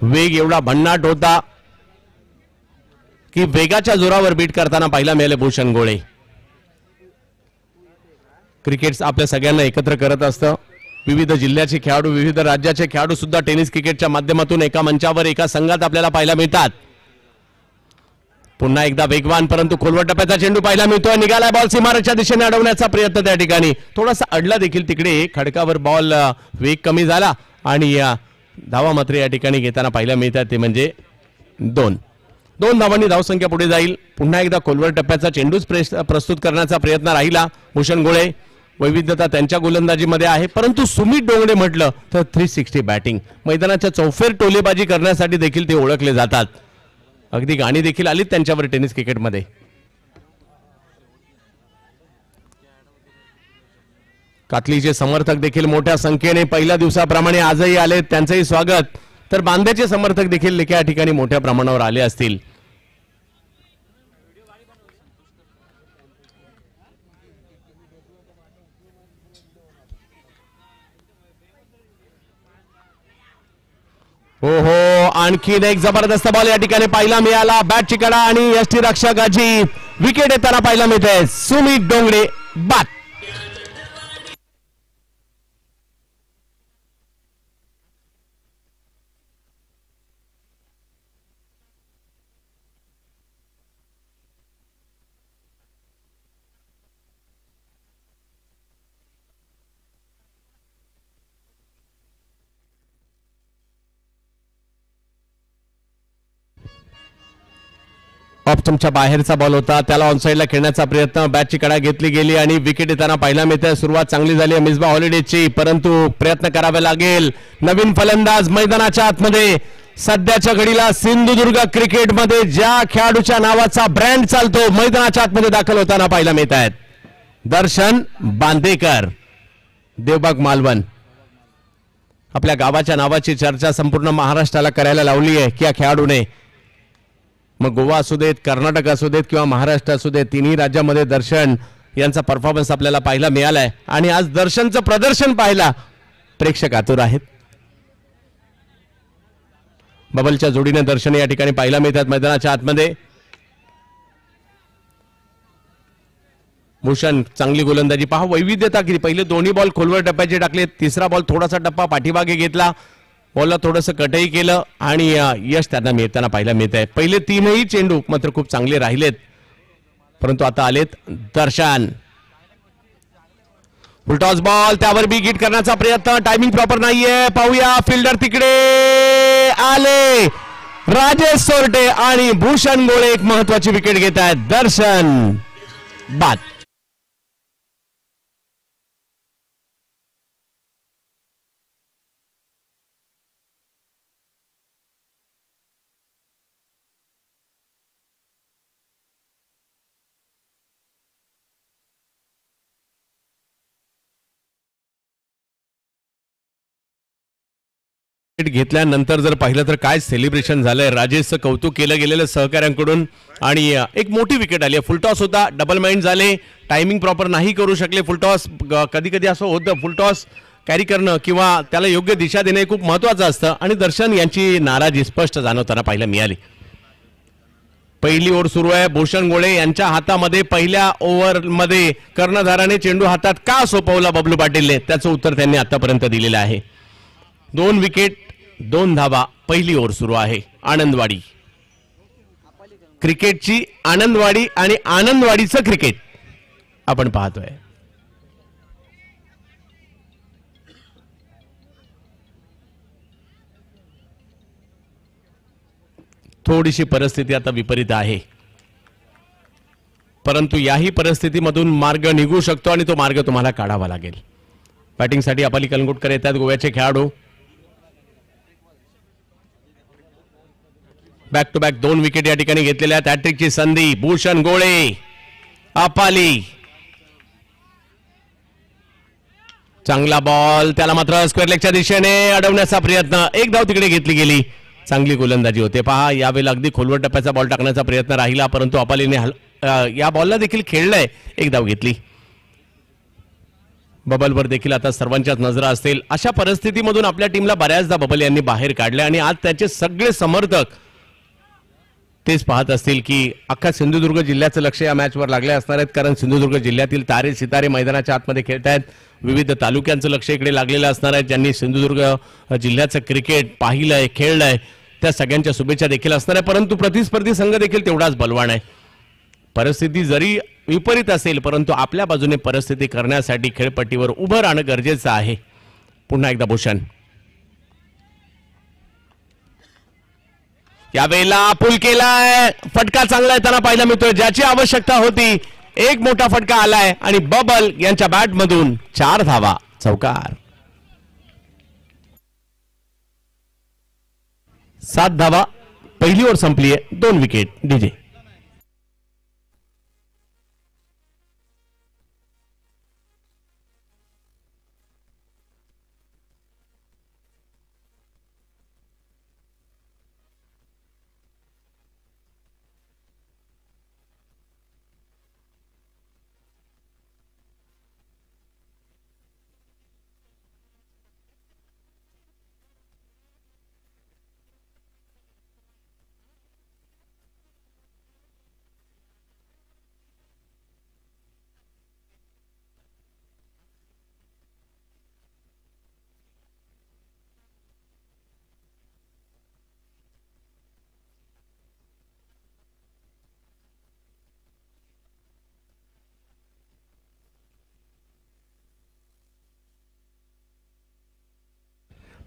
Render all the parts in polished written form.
वेग एवढा भन्नाट होता की वेगाच्या जोरावर बीट करताना पाहायला मिळाले भूषण गोळे. क्रिकेट आपल्या सगळ्यांना एकत्र करत असतं. विविध जिल्ह्याचे खेळाडू, विविध राज्याचे खेळाडू सुद्धा टेनिस क्रिकेटच्या माध्यमातून एका मंचावर एका संघात आपल्याला पाहायला मिळतात. पुन्हा एकदा वेगवान परंतु खोलवर टप्प्याचा चेंडू पाहायला मिळतोय. निघालाय बॉल सीमारेषेच्या दिशेने अडवण्याचा प्रयत्न त्या ठिकाणी थोडासा अडला देखील तिकडे. खडकावर बॉल वेग कमी झाला आणि धावा मात्र या ठिकाणी घेताना पाहायला मिळतात ते म्हणजे 2 धावांनी धावसंख्या पुढे जाईल. पुन्हा एकदा खोलवर टप्प्याचा चेंडूच प्रस्तुत करण्याचा प्रयत्न राहिला भूषण गोळे. वैविध्यता त्यांच्या गोलंदाजीमध्ये आहे परंतु सुमित डोंगरे म्हटलं तर 360 बॅटिंग, मैदानाच्या चौफेर टोलेबाजी करण्यासाठी देखील ते ओळखले जातात. अगदी गाणी देखील आलीत त्यांच्यावर टेनिस क्रिकेटमध्ये. कातलीचे समर्थक देखील मोठ्या संख्येने पहिल्या दिवसाप्रमाणे आजही आले, त्यांचंही स्वागत. तर बांद्याचे समर्थक देखील या ठिकाणी मोठ्या प्रमाणावर आले असतील. हो हो, आणखीन एक जबरदस्त बॉल या ठिकाणी पाहायला मिळाला. बॅटची कडा आणि यष्टी रक्षकाची विकेट येताना पाहायला मिळते. सुमित डोंगरे बाद. ऑप्शनच्या बाहेरचा बॉल होता, त्याला ऑनसाइडला खेळण्याचा प्रयत्न. बॅटची कडा घेतली गेली आणि विकेट येताना पाहायला मिळते. सुरुवात चांगली झाली आहे मिसबा हॉलिडेची परंतु प्रयत्न करावे लागेल. नवीन फलंदाज मैदानाच्या आतमध्ये. सध्याच्या घडीला सिंधुदुर्ग क्रिकेटमध्ये ज्या खेळाडूच्या नावाचा ब्रँड चालतो मैदानाच्या आतमध्ये दाखल होताना पाहायला मिळत आहेत. दर्शन बांदेकर, देवबाग मालवण. आपल्या गावाच्या नावाची चर्चा संपूर्ण महाराष्ट्राला करायला लावली आहे की या खेळाडूने. मग गोवा असू देत, कर्नाटक असू देत किंवा महाराष्ट्र असू देत, तिन्ही राज्यामध्ये दर्शन यांचा परफॉर्मन्स आपल्याला पाहायला मिळालाय आणि आज दर्शनचं प्रदर्शन पाहायला प्रेक्षक आतुर आहेत. बबलच्या जोडीने दर्शन या ठिकाणी पाहायला मिळतात मैदानाच्या आतमध्ये. भूषण चांगली गोलंदाजी पहा, वैविध्यता किती. पहिले दोन्ही बॉल खोलवर टप्प्याचे टाकले, तिसरा बॉल थोडासा टप्पा पाठीमागे घेतला, बॉलला थोडंसं कटही केलं आणि यश त्यांना मिळताना पाहायला मिळत आहे. पहिले 3ही चेंडू मात्र खूप चांगले राहिलेत परंतु आता आलेत दर्शन. फुलटॉस बॉल, त्यावर बी हिट करण्याचा प्रयत्न, टायमिंग प्रॉपर नाहीये. पाहूया फिल्डर तिकडे आले, राजेश सोरटे आणि भूषण गोळे एक महत्वाची विकेट घेत आहेत. दर्शन बाद. घेतल्यानंतर जर पाहिलं तर काय सेलिब्रेशन झालंय. राजेशचं कौतुक केलं गेलेलं सहकाऱ्यांकडून आणि एक मोठी विकेट आली. फुलटॉस होता, डबल माइंड झाले, टायमिंग प्रॉपर नाही करू शकले. फुलटॉस कधी कधी असं होतं, फुलटॉस कॅरी करणं किंवा त्याला योग्य दिशा देणे खूप महत्वाचं असतं आणि दर्शन यांची नाराजी स्पष्ट जाणवताना पाहायला मिळाली. पहिली ओव्हर सुरू आहे. भूषण गोळे यांच्या हातामध्ये पहिल्या ओव्हरमध्ये कर्णधाराने चेंडू हातात का सोपवला बबलू पाटीलने, त्याचं उत्तर त्यांनी आतापर्यंत दिलेलं आहे. 2 विकेट 2 धावा. पहिली ओव्हर सुरू आहे. आनंदवाडी क्रिकेटची आनंदवाडी आणि आनंदवाडीचं क्रिकेट आपण पाहतोय. थोडीशी परिस्थिती आता विपरीत आहे परंतु याही परिस्थितीमधून मार्ग निघू शकतो आणि तो मार्ग तुम्हाला काढावा लागेल. बॅटिंगसाठी अपाली कलंगुटकर येतात, गोव्याचे खेळाडू. बॅक टू बॅक 2 विकेट या ठिकाणी घेतलेल्या आहेत. हॅट्रिकची संधी. भूषण गोळे, अपाली, चांगला बॉल, त्याला मात्र स्क्वेअर लेगच्या दिशेने अडवण्याचा प्रयत्न. एक धाव तिकडे घेतली गेली. चांगली गोलंदाजी होते. पहा यावेळेला अगदी खोलवर टप्प्याचा बॉल टाकण्याचा प्रयत्न राहिला परंतु अपालीने या बॉलला देखील खेळलंय. एक धाव घेतली. बबलवर देखील आता सर्वांच्याच नजरा असतील. अशा परिस्थितीमधून आपल्या टीमला बऱ्याचदा बबल यांनी बाहेर काढले आणि आज त्याचे सगळे समर्थक तेच पाहत असतील की अख्खा सिंधुदुर्ग जिल्ह्याचं लक्ष या मॅचवर लागले असणार आहेत, कारण सिंधुदुर्ग जिल्ह्यातील तारे सितारे मैदानाच्या आतमध्ये खेळत आहेत. विविध तालुक्यांचं लक्ष इकडे लागलेलं असणार आहे. ज्यांनी सिंधुदुर्ग जिल्ह्याचं क्रिकेट पाहिलंय खेळलंय त्या सगळ्यांच्या शुभेच्छा देखील असणार आहे. परंतु प्रतिस्पर्धी संघ देखील तेवढाच बलवान आहे. परिस्थिती जरी विपरीत असेल परंतु आपल्या बाजूने परिस्थिती करण्यासाठी खेळपट्टीवर उभं राहणं गरजेचं आहे. पुन्हा एकदा भूषण यावेळेला पुल केलाय, फटका चांगला येताना पाहायला मिळतोय, ज्याची आवश्यकता होती. एक मोठा फटका आलाय आणि बबल यांच्या बॅट मधून 4 धावा, चौकार. 7 धावा, पहिली ओव्हर संपलीये, 2 विकेट. डीजे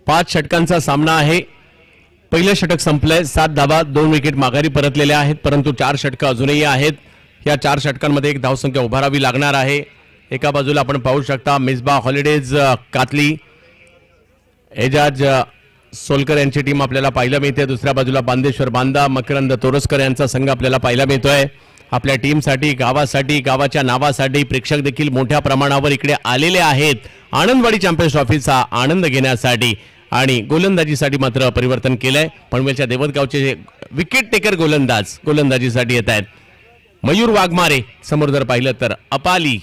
5 षटकांचा सामना आहे. पहिलं षटक संपलंय, 7 धावा, 2 विकेट माघारी परतलेल्या आहेत, परंतु 4 षटकं अजूनही आहेत. या 4 षटकांमध्ये एक धावसंख्या उभारावी लागणार आहे. एका बाजूला आपण पाहू शकता मिसबा हॉलिडेज कातली, एजाज सोलकर यांची टीम आपल्याला पाहायला मिळते. दुसऱ्या बाजूला बांदेश्वर बांदा, मकरंद तोरसकर यांचा संघ आपल्याला पाहायला मिळतोय. आपल्या टीमसाठी, गावासाठी, गावाच्या नावासाठी प्रेक्षक देखील मोठ्या प्रमाणावर इकडे आलेले आहेत आनंदवाडी चॅम्पियन्स ट्रॉफीचा आनंद घेण्यासाठी. आणि गोलंदाजीसाठी मात्र परिवर्तन केलंय. पनवेलच्या देवतगावचे विकेट टेकर गोलंदाजीसाठी येत आहेत. मयूर वाघमारे, समोर जर पाहिलं तर अपाली.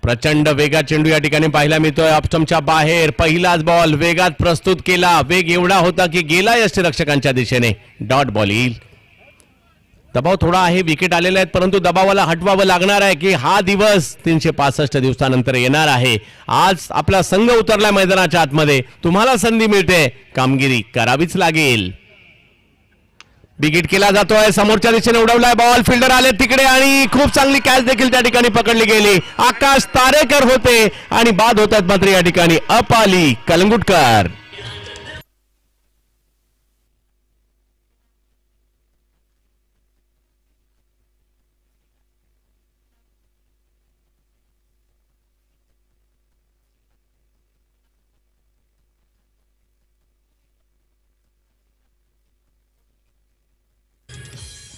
प्रचंड वेगात चेंडू या ठिकाणी पाहायला मिळतोय. ऑफस्टंपच्या बाहेर पहिलाच बॉल वेगात प्रस्तुत केला. वेग एवढा होता की गेला यष्टिरक्षकांच्या दिशेने. डॉट बॉल येईल. दबाव थोडा आहे, विकेट आलेले आहेत, परंतु दबावाला हटवावं लागणार आहे की हा दिवस 365 दिवसानंतर येणार आहे. आज आपला संघ उतरलाय मैदानाच्या आतमध्ये, तुम्हाला संधी मिळते, कामगिरी करावीच लागेल. विकेट केला जातोय, समोरच्या दिशेने उडवलाय बॉल, फिल्डर आले तिकडे आणि खूप चांगली कॅच देखील त्या ठिकाणी पकडली गेली. आकाश तारेकर होते आणि बाद होतात मात्र या ठिकाणी अपाली कलंगुटकर.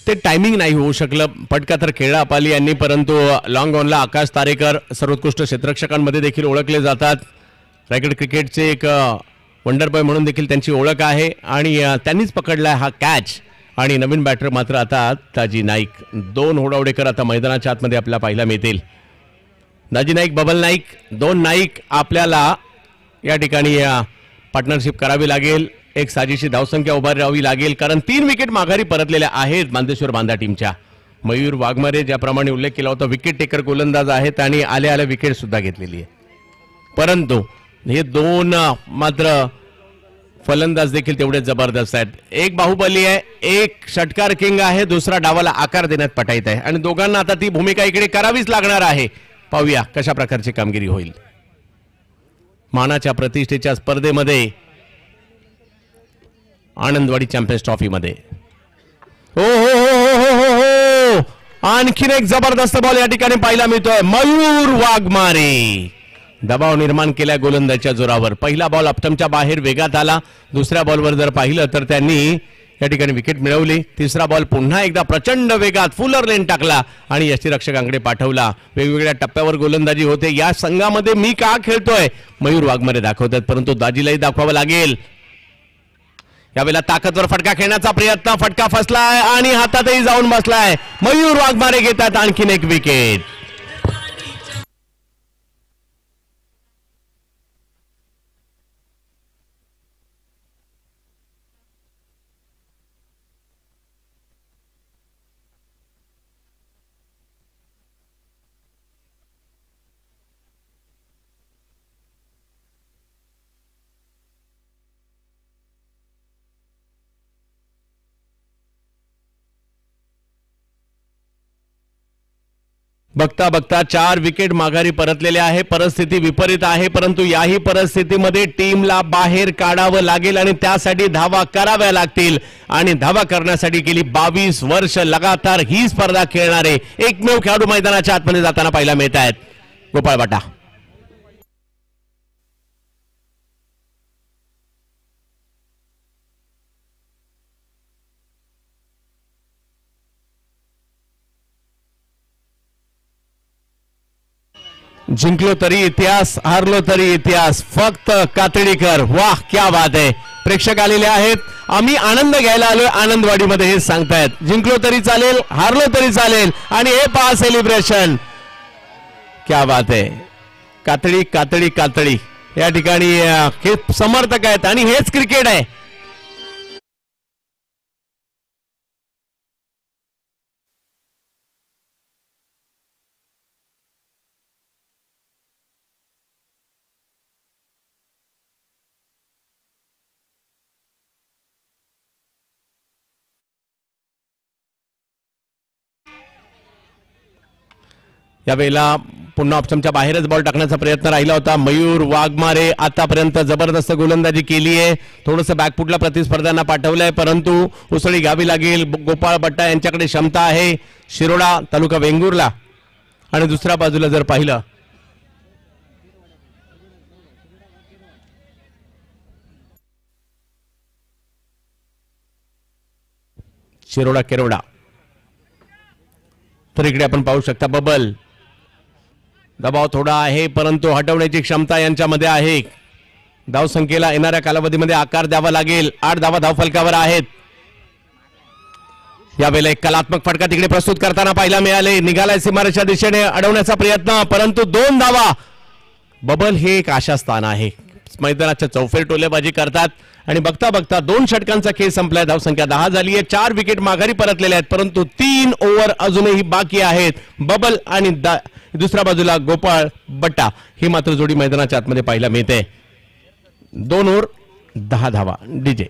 ते टायमिंग नाही होऊ शकलं. फटका तर खेळला अपाली यांनी, परंतु लॉंग ऑनला आकाश तारेकर सर्वोत्कृष्ट क्षेत्ररक्षकांमध्ये देखील ओळखले जातात. रायगड क्रिकेटचे एक वंडर बॉय म्हणून देखील त्यांची ओळख आहे आणि त्यांनीच पकडलाय हा कॅच. आणि नवीन बॅटर मात्र आता दाजी नाईक. 2 होडावडेकर आता मैदानाच्या आतमध्ये आपल्याला पाहायला मिळतील. दाजी नाईक, बबल नाईक, 2 नाईक आपल्याला या ठिकाणी पार्टनरशिप करावी लागेल. एक साजेशी धावसंख्या उभारावी लागेल, कारण 3 विकेट माघारी परतलेल्या आहेत बांदेश्वर बांदा टीमच्या. मयूर वाघमारे ज्याप्रमाणे उल्लेख केला होता विकेट टेकर गोलंदाज आहेत आणि आल्या विकेट सुद्धा घेतलेली आहे. परंतु हे 2 मात्र फलंदाज देखील तेवढे जबरदस्त आहेत. एक बाहुबली आहे, एक षटकार किंग आहे, दुसरा डावाला आकार देण्यात पटाईत आहे आणि दोघांना आता ती भूमिका इकडे करावीच लागणार आहे. पाहूया कशा प्रकारची कामगिरी होईल. मानाच्या प्रतिष्ठेच्या स्पर्धेमध्ये आनंदवाडी चॅम्पियन्स ट्रॉफी मध्ये हो हो हो हो हो हो आणखीन एक जबरदस्त बॉल या ठिकाणी पाहायला मिळतोय. मयूर वाघमारे दबाव निर्माण केला गोलंदाजीच्या जोरावर. पहिला बॉल अपटमच्या बाहेर वेगात आला. दुसऱ्या बॉलवर जर पाहिलं तर त्यांनी या ठिकाणी विकेट मिळवली. तिसरा बॉल पुन्हा एकदा प्रचंड वेगात फुलर लेन टाकला आणि यष्टिरक्षकांकडे पाठवला. वेगवेगळ्या टप्प्यावर गोलंदाजी होते. या संघामध्ये मी का खेळतोय मयूर वाघमारे दाखवतात, परंतु दाजीलाही दाखवावं लागेल. यावेळेला ताकदवर फटका खेळण्याचा प्रयत्न, फटका फसलाय आणि हातातही जाऊन बसलाय. मयूर वाघमारे घेतात आणखीन एक विकेट. बघता बघता 4 विकेट माघारी परतलेले आहे. परिस्थिती विपरीत आहे, परंतु याही परिस्थितीमध्ये टीमला बाहेर काढावं लागेल आणि त्यासाठी धावा कराव्या लागतील. आणि धावा करण्यासाठी गेली 22 वर्ष लगातार ही स्पर्धा खेळणारे एकमेव खेळाडू मैदानाच्या आतमध्ये जाताना पाहायला मिळत आहेत. गोपाळ बट्टा जिंकलो तरी इतिहास, हारलो तरी इतिहास, फक्त कातडीकर. वाह, क्या बात आहे. प्रेक्षक आलेले आहेत, आम्ही आनंद घ्यायला आलोय आनंदवाडीमध्ये हे सांगतायत. जिंकलो तरी चालेल, हारलो तरी चालेल, आणि हे पहा सेलिब्रेशन. क्या बात आहे. कातडी कातडी कातडी या ठिकाणी हे समर्थक आहेत आणि हेच क्रिकेट आहे. यावेळेला पुन्हा ऑप्शनच्या बाहेरच बॉल टाकण्याचा प्रयत्न राहिला होता. मयूर वाघमारे आतापर्यंत जबरदस्त गोलंदाजी केली आहे. थोडंसं बॅकफुटला प्रतिस्पर्ध्यांना पाठवलंय, परंतु उसळी घ्यावी लागेल. गोपाळ बट्टा यांच्याकडे क्षमता आहे. शिरोडा तालुका वेंगुर्ला. आणि दुसऱ्या बाजूला जर पाहिलं शिरोडा केरोडा, तर इकडे आपण पाहू शकता बबल. दबाव थोडा आहे, परंतु हटवण्याची क्षमता यांच्यामध्ये आहे. धावसंख्येला येणाऱ्या कालावधीमध्ये आकार द्यावा लागेल. 8 धावा धावफलकावर आहेत. यावेळेला एक कलात्मक फटका तिकडे प्रस्तुत करताना पाहायला मिळाले. निघालाय सीमारेषा दिशेने अडवण्याचा प्रयत्न, परंतु 2 धावा. बबल हे एक आशास्थान आहे. मैदानाच्या चौफेर टोलेबाजी करतात आणि बघता बघता 2 षटकांचा खेळ संपलाय. धावसंख्या 10 झाली आहे. 4 विकेट माघारी परतलेले आहेत, परंतु 3 ओव्हर अजूनही बाकी आहेत. बबल आणि दुसऱ्या बाजूला गोपाळ बट्टा ही मात्र जोडी मैदानाच्या आतमध्ये पाहायला मिळते. 2 ओव्हर 10 धावा. डीजे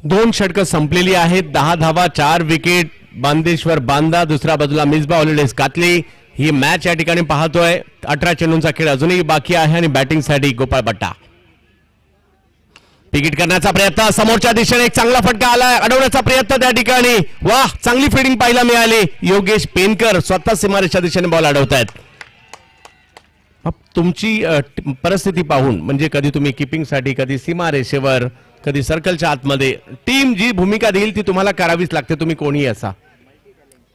2 षटकं संपलेली आहेत. 10 धावा, 4 विकेट. बांदेश्वर बांदा, दुसऱ्या बाजूला मिसबा हॉलिडेज कातली. ही मॅच या ठिकाणी पाहतोय. 18 चेंडूंचा खेळ अजूनही बाकी आहे आणि बॅटिंगसाठी गोपाळ बट्टा. तिकीट करण्याचा प्रयत्न, समोरच्या दिशेने एक चांगला फटका आलाय. अडवण्याचा प्रयत्न त्या ठिकाणी. वाह, चांगली फिल्डिंग पाहायला मिळाली. योगेश पेनकर स्वतः सीमारेषा दिशेने बॉल अडवतायत. तुमची परिस्थिती पाहून, म्हणजे कधी तुम्ही किपिंगसाठी, कधी सीमारेषेवर, कधी सर्कलच्या आतमध्ये, टीम जी भूमिका देईल ती तुम्हाला करावीच लागते, तुम्ही कोणीही असा.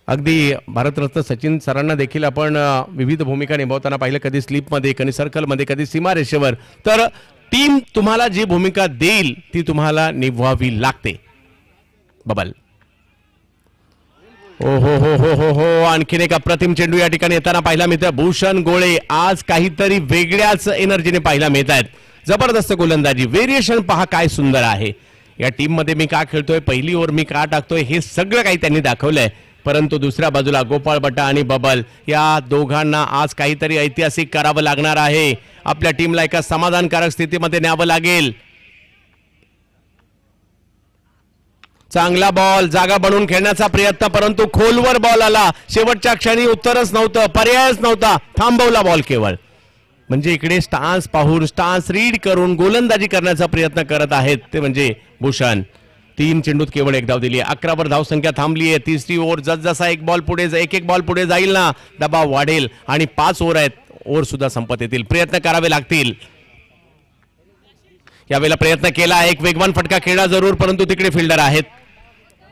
अगदी भारतरत्न सचिन सरांना देखील आपण विविध भूमिका निभावताना पाहिलं, कधी स्लीपमध्ये, कधी सर्कलमध्ये, कधी सीमारेषेवर. तर टीम तुम्हाला जी भूमिका देईल ती तुम्हाला निभवावी लागते. बबल. ओ हो हो हो हो हो, आणखीन एक अप्रतिम चेंडू या ठिकाणी येताना पाहायला मिळतोय. भूषण गोळे आज काहीतरी वेगळ्याच एनर्जीने पाहायला मिळत आहेत. जबरदस्त गोलंदाजी, व्हेरिएशन पहा काय सुंदर आहे. या टीम मध्ये मी का खेळतोय, पहिली ओव्हर मी का टाकतोय, हे सगळं काही त्यांनी दाखवलंय. परंतु दुसऱ्या बाजूला गोपाळ बट्टा आणि बबल या दोघांना आज काहीतरी ऐतिहासिक करावं लागणार आहे. आपल्या टीमला एका समाधानकारक स्थितीमध्ये न्यावं लागेल. चांगला बॉल, जागा बनवून खेळण्याचा प्रयत्न, परंतु खोलवर बॉल आला. शेवटच्या क्षणी उत्तरच नव्हतं, पर्यायच नव्हता, थांबवला बॉल केवळ. म्हणजे इकडे स्टान्स पाहून, स्टान्स रीड करून गोलंदाजी करण्याचा प्रयत्न करत आहेत ते म्हणजे भूषण. 3 चेंडूत केवळ 1 धाव दिली आहे. 11 वर धावसंख्या थांबली आहे. तिसरी ओव्हर जसजसा एक बॉल पुढे एक बॉल पुढे जाईल ना, दबाव वाढेल आणि 5 ओव्हर आहेत. ओव्हर सुद्धा संपत येतील. प्रयत्न करावे लागतील. यावेळेला प्रयत्न केला, एक वेगवान फटका खेळला जरूर, परंतु तिकडे फिल्डर आहेत.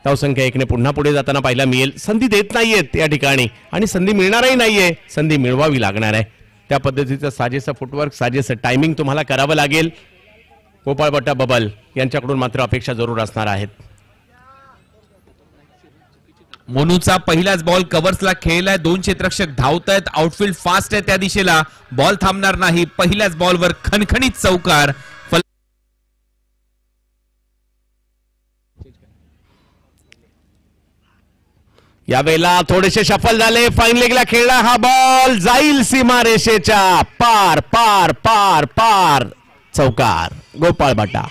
धावसंख्या 1 ने पुन्हा पुढे जाताना पाहायला मिळेल. संधी देत नाहीयेत या ठिकाणी आणि संधी मिळणारही नाहीये, संधी मिळवावी लागणार आहे. त्या पद्धतीचं साजेसं फुटवर्क, साजेसं टायमिंग तुम्हाला करावं लागेल. गोपाळ बट्टा बबल यांच्याकडून मात्र अपेक्षा जरूर असणार आहेत. मोनूचा पहिलाच बॉल कव्हर्सला खेळलाय. 2 क्षेत्ररक्षक धावतायत. आउटफील्ड फास्ट आहे त्या दिशेला. बॉल थांबणार नाही. पहिल्याच बॉलवर खणखणीत चौकार. यावेळेला थोडेसे शफल झाले. फाईन लेगला खेळला हा बॉल जाईल सीमारेषेच्या पार पार पार पार. चौकार गोपाळ बट्टा.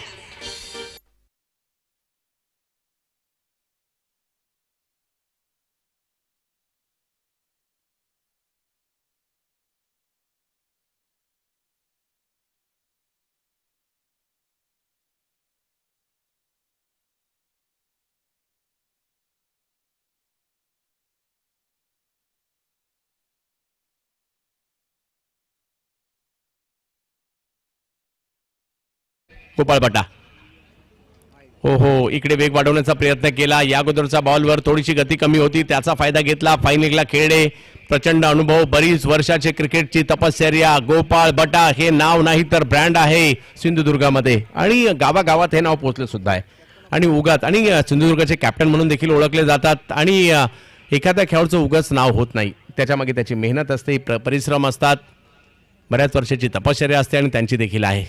गोपाळ बट्टा हो इकडे वेग वाढवण्याचा प्रयत्न केला. या अगोदरचा बॉलवर थोडीशी गती कमी होती, त्याचा फायदा घेतला. फायनलला खेळले. प्रचंड अनुभव, बरीच वर्षाचे क्रिकेटची तपश्चर्या. गोपाळ बट्टा हे नाव नाही तर ब्रँड आहे सिंधुदुर्गामध्ये आणि गावागावात हे नाव पोहोचले सुद्धा आहे. आणि उगाच आणि सिंधुदुर्गाचे कॅप्टन म्हणून देखील ओळखले जातात. आणि एखाद्या खेळाडूचं उगाच नाव होत नाही, त्याच्यामागे त्याची मेहनत असते, परिश्रम असतात, बऱ्याच वर्षाची तपश्चर्या असते आणि त्यांची देखील आहे.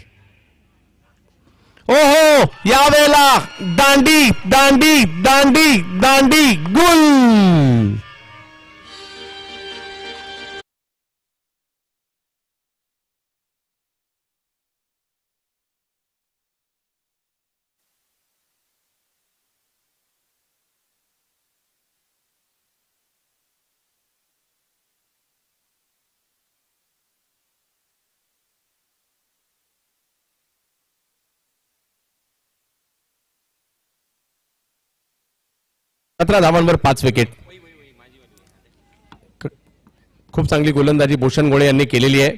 ओहो यावेळेला दांडी दांडी दांडी दांडी गुल. धावांवर 5 विकेट. खूप चांगली गोलंदाजी भूषण गोळे यांनी केलेली आहे.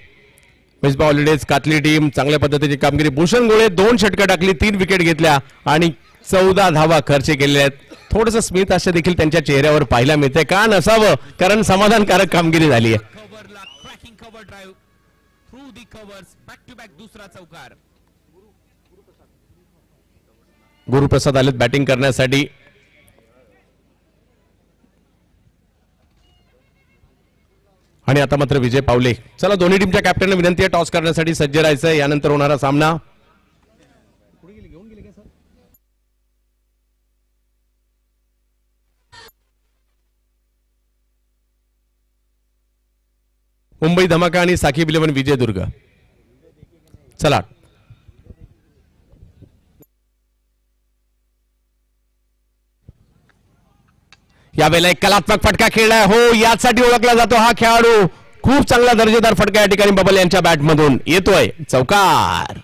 मिसबा हॉलिडेज कातली टीम चांगल्या पद्धतीची कामगिरी. भूषण गोळे 2 षटकं टाकली, 3 विकेट घेतल्या आणि 14 धावा खर्च केलेल्या आहेत. थोडंसं स्मित हास्य देखील त्यांच्या चेहऱ्यावर पाहायला मिळते. का नसावं, कारण समाधानकारक कामगिरी झाली आहे. गुरुप्रसाद आलेत बॅटिंग करण्यासाठी. आणि आता मात्र विजय पावले. चला दोन्ही टीमच्या कॅप्टनला विनंती आहे टॉस करण्यासाठी सज्ज राहायचं. यानंतर होणारा सामना. मुंबई धमाका आणि साकिब 11 विजयदुर्ग. चला यावेळेला एक कलात्मक फटका खेळलाय. हो यासाठी ओळखला जातो हा खेळाडू. खूप चांगला दर्जेदार फटका या ठिकाणी बबल यांच्या बॅटमधून येतोय. चौकार.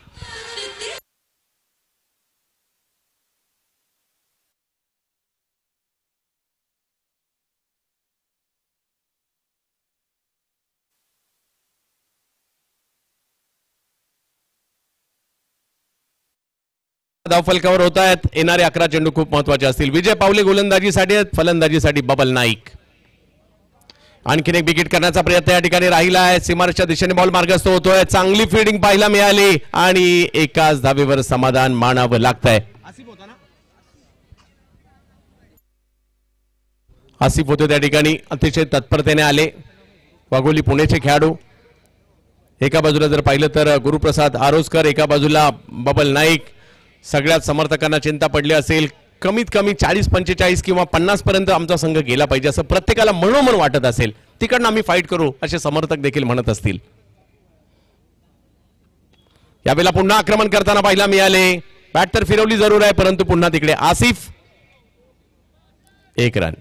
धावफलकावर होत आहेत. येणारे 11 चेंडू खूप महत्वाचे असतील. विजय पावले गोलंदाजीसाठी आहेत, फलंदाजीसाठी बबल नाईक. आणखीन एक विकेट करण्याचा प्रयत्न या ठिकाणी राहिला आहे. सीमारेषच्या दिशेने बॉल मार्गस्थ होतोय. चांगली फिल्डिंग पाहायला मिळाली आणि एकाच धावेवर समाधान मानावं लागतंय. आसिफ होते त्या ठिकाणी, अतिशय तत्परतेने आले. वाघोली पुणेचे खेळाडू. एका बाजूला जर पाहिलं तर गुरुप्रसाद आरोजकर, एका बाजूला बबल नाईक. सगळ्याच समर्थकांना चिंता पडली असेल. कमीत कमी 40-45 किंवा 50 पर्यंत आमचा संघ गेला पाहिजे असं प्रत्येकाला मनोमन वाटत असेल. तिकडनं आम्ही फाईट करू असे समर्थक देखील म्हणत असतील. यावेळेला पुन्हा आक्रमण करताना पाहायला मिळाले. बॅट तर फिरवली जरूर आहे, परंतु पुन्हा तिकडे आसिफ. 1 रन.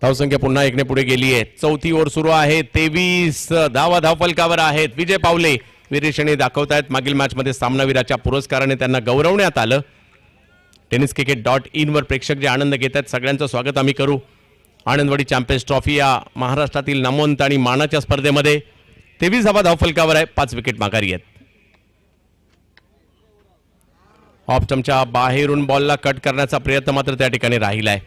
धावसंख्या पुन्हा 1 ने पुढे गेली आहे. 4थी ओव्हर सुरू आहे. 23 धावा धावफलकावर आहेत. विजय पावले विरेशने दाखवतायत. मागील मॅच मध्ये सामनावीराच्या पुरस्काराने त्यांना गौरवण्यात आलं. tenniscricket.in वर प्रेक्षक जे आनंद घेत आहेत सगळ्यांचं स्वागत आम्ही करू. आनंदवाडी चॅम्पियन्स ट्रॉफी या महाराष्ट्रातील नामवंत आणि मानाच्या स्पर्धेमध्ये 23 धावा धावफलकावर आहे, 5 विकेट माघारी आहेत. ऑफ स्टंपच्या बाहेरून बॉलला कट करण्याचा प्रयत्न मात्र त्या ठिकाणी राहिलाय.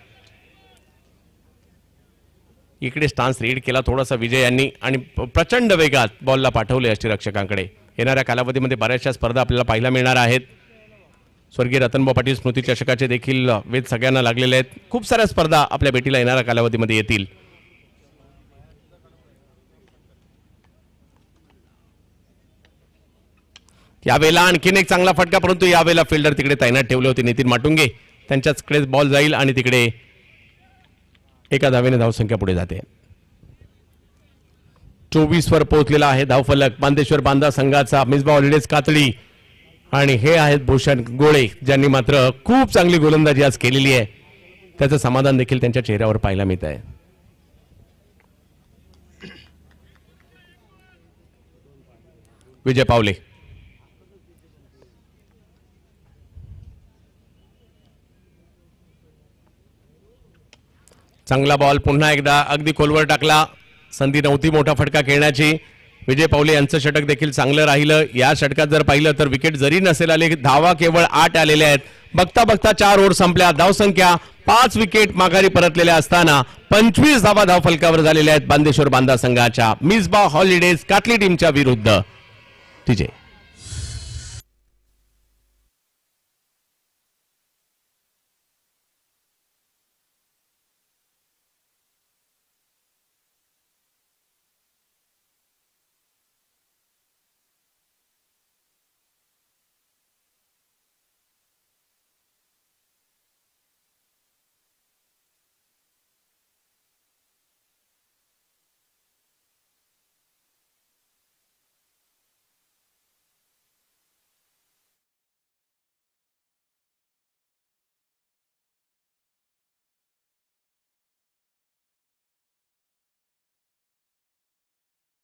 इकडे स्टान्स रीड केला थोडासा विजय यांनी आणि प्रचंड वेगात बॉलला पाठवले यष्टीरक्षकांकडे. येणाऱ्या कालावधीमध्ये बऱ्याचशा स्पर्धा आपल्याला पाहायला मिळणार आहेत. स्वर्गीय रतनभाऊ पाटील स्मृती चषकाचे देखील वेध सगळ्यांना लागलेले आहेत. खूप साऱ्या स्पर्धा आपल्या भेटीला येणाऱ्या कालावधीमध्ये येतील. यावेळेला आणखीन एक चांगला फटका, परंतु यावेळेला फिल्डर तिकडे तैनात ठेवले होते नितीन माटुंगे. त्यांच्याचकडेच बॉल जाईल आणि तिकडे एका धावेने धावसंख्या पुढे जाते. 24 वर पोहोचलेला आहे धावफलक बांदेश्वर बांधा संघाचा. मिसबा हॉलिडेज कातडी आणि हे आहेत भूषण गोळे, ज्यांनी मात्र खूप चांगली गोलंदाजी आज केलेली आहे. त्याचं समाधान देखील त्यांच्या चेहऱ्यावर पाहायला मिळत आहे. विजय पावले चांगला बॉल पुन्हा एकदा अगदी खोलवर टाकला. संधी नव्हती मोठा फटका खेळण्याची. विजय पावले यांचं षटक देखील चांगलं राहिलं. या षटकात जर पाहिलं तर विकेट जरी नसेल आले, धावा केवळ 8 आलेल्या आहेत. बघता बघता 4 ओव्हर संपल्या. धावसंख्या 5 विकेट माघारी परतलेल्या असताना 25 धावा धावफलकावर झालेल्या आहेत बांदेश्वर बांधा संघाच्या. मिसबा हॉलिडेज काटली टीमच्या विरुद्ध विजय.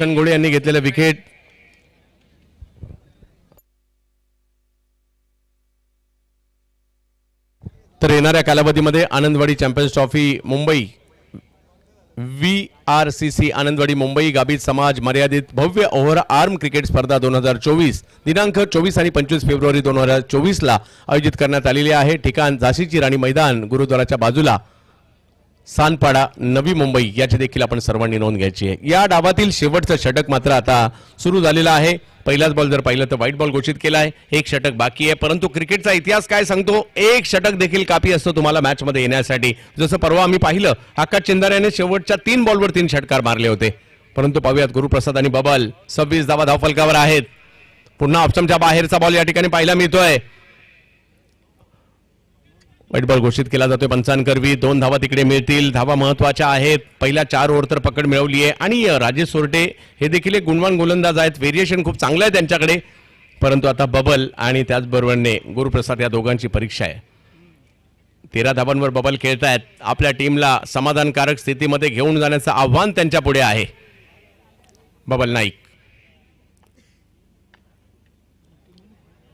गोळे यांनी घेतलेलं विकेट. तर येणाऱ्या कालावधीमध्ये Anandwadi champions trophy Mumbai VRCC Anandwadi Mumbai Gabhit समाज मर्यादित भव्य ओव्हर आर्म क्रिकेट स्पर्धा 2024 दिनांक 24 आणि 25 फेब्रुवारी 2024 ला आयोजित करण्यात आलेली आहे. ठिकाण झाशीची राणी मैदान, गुरुद्वाराच्या बाजूला, सानपाडा, नवी मुंबई. याची देखील आपण सर्वांनी नोंद घ्यायची आहे. या डावातील शेवटचं षटक मात्र आता सुरू झालेलं आहे. पहिलाच बॉल जर पाहिलं तर व्हाईट बॉल घोषित केला आहे. एक षटक बाकी आहे, परंतु क्रिकेटचा इतिहास काय सांगतो, एक षटक देखील काफी असतो तुम्हाला मॅच मध्ये येण्यासाठी. जसं परवा आम्ही पाहिलं, आकाश चिंदाऱ्याने शेवटच्या 3 बॉलवर 3 षटकार मारले होते. परंतु पाहूयात गुरुप्रसाद आणि बबल 26 धावा धावफलकावर आहेत. पुन्हा ऑप्शनच्या बाहेरचा बॉल या ठिकाणी पाहायला मिळतोय. व्हाईट बॉल घोषित केला जातोय पंचांकरवी. 2 धावा तिकडे मिळतील. धावा महत्वाच्या आहेत. पहिल्या 4 ओव्हर तर पकड मिळवली आहे आणि राजेश सोरटे हे देखील एक गुणवान गोलंदाज आहेत. व्हेरिएशन खूप चांगलं आहे त्यांच्याकडे. परंतु आता बबल आणि त्याचबरोबरने गुरुप्रसाद या दोघांची परीक्षा आहे. 13 धावांवर बबल खेळतायत. आपल्या टीमला समाधानकारक स्थितीमध्ये घेऊन जाण्याचं आव्हान त्यांच्या पुढे आहे. बबल नाईक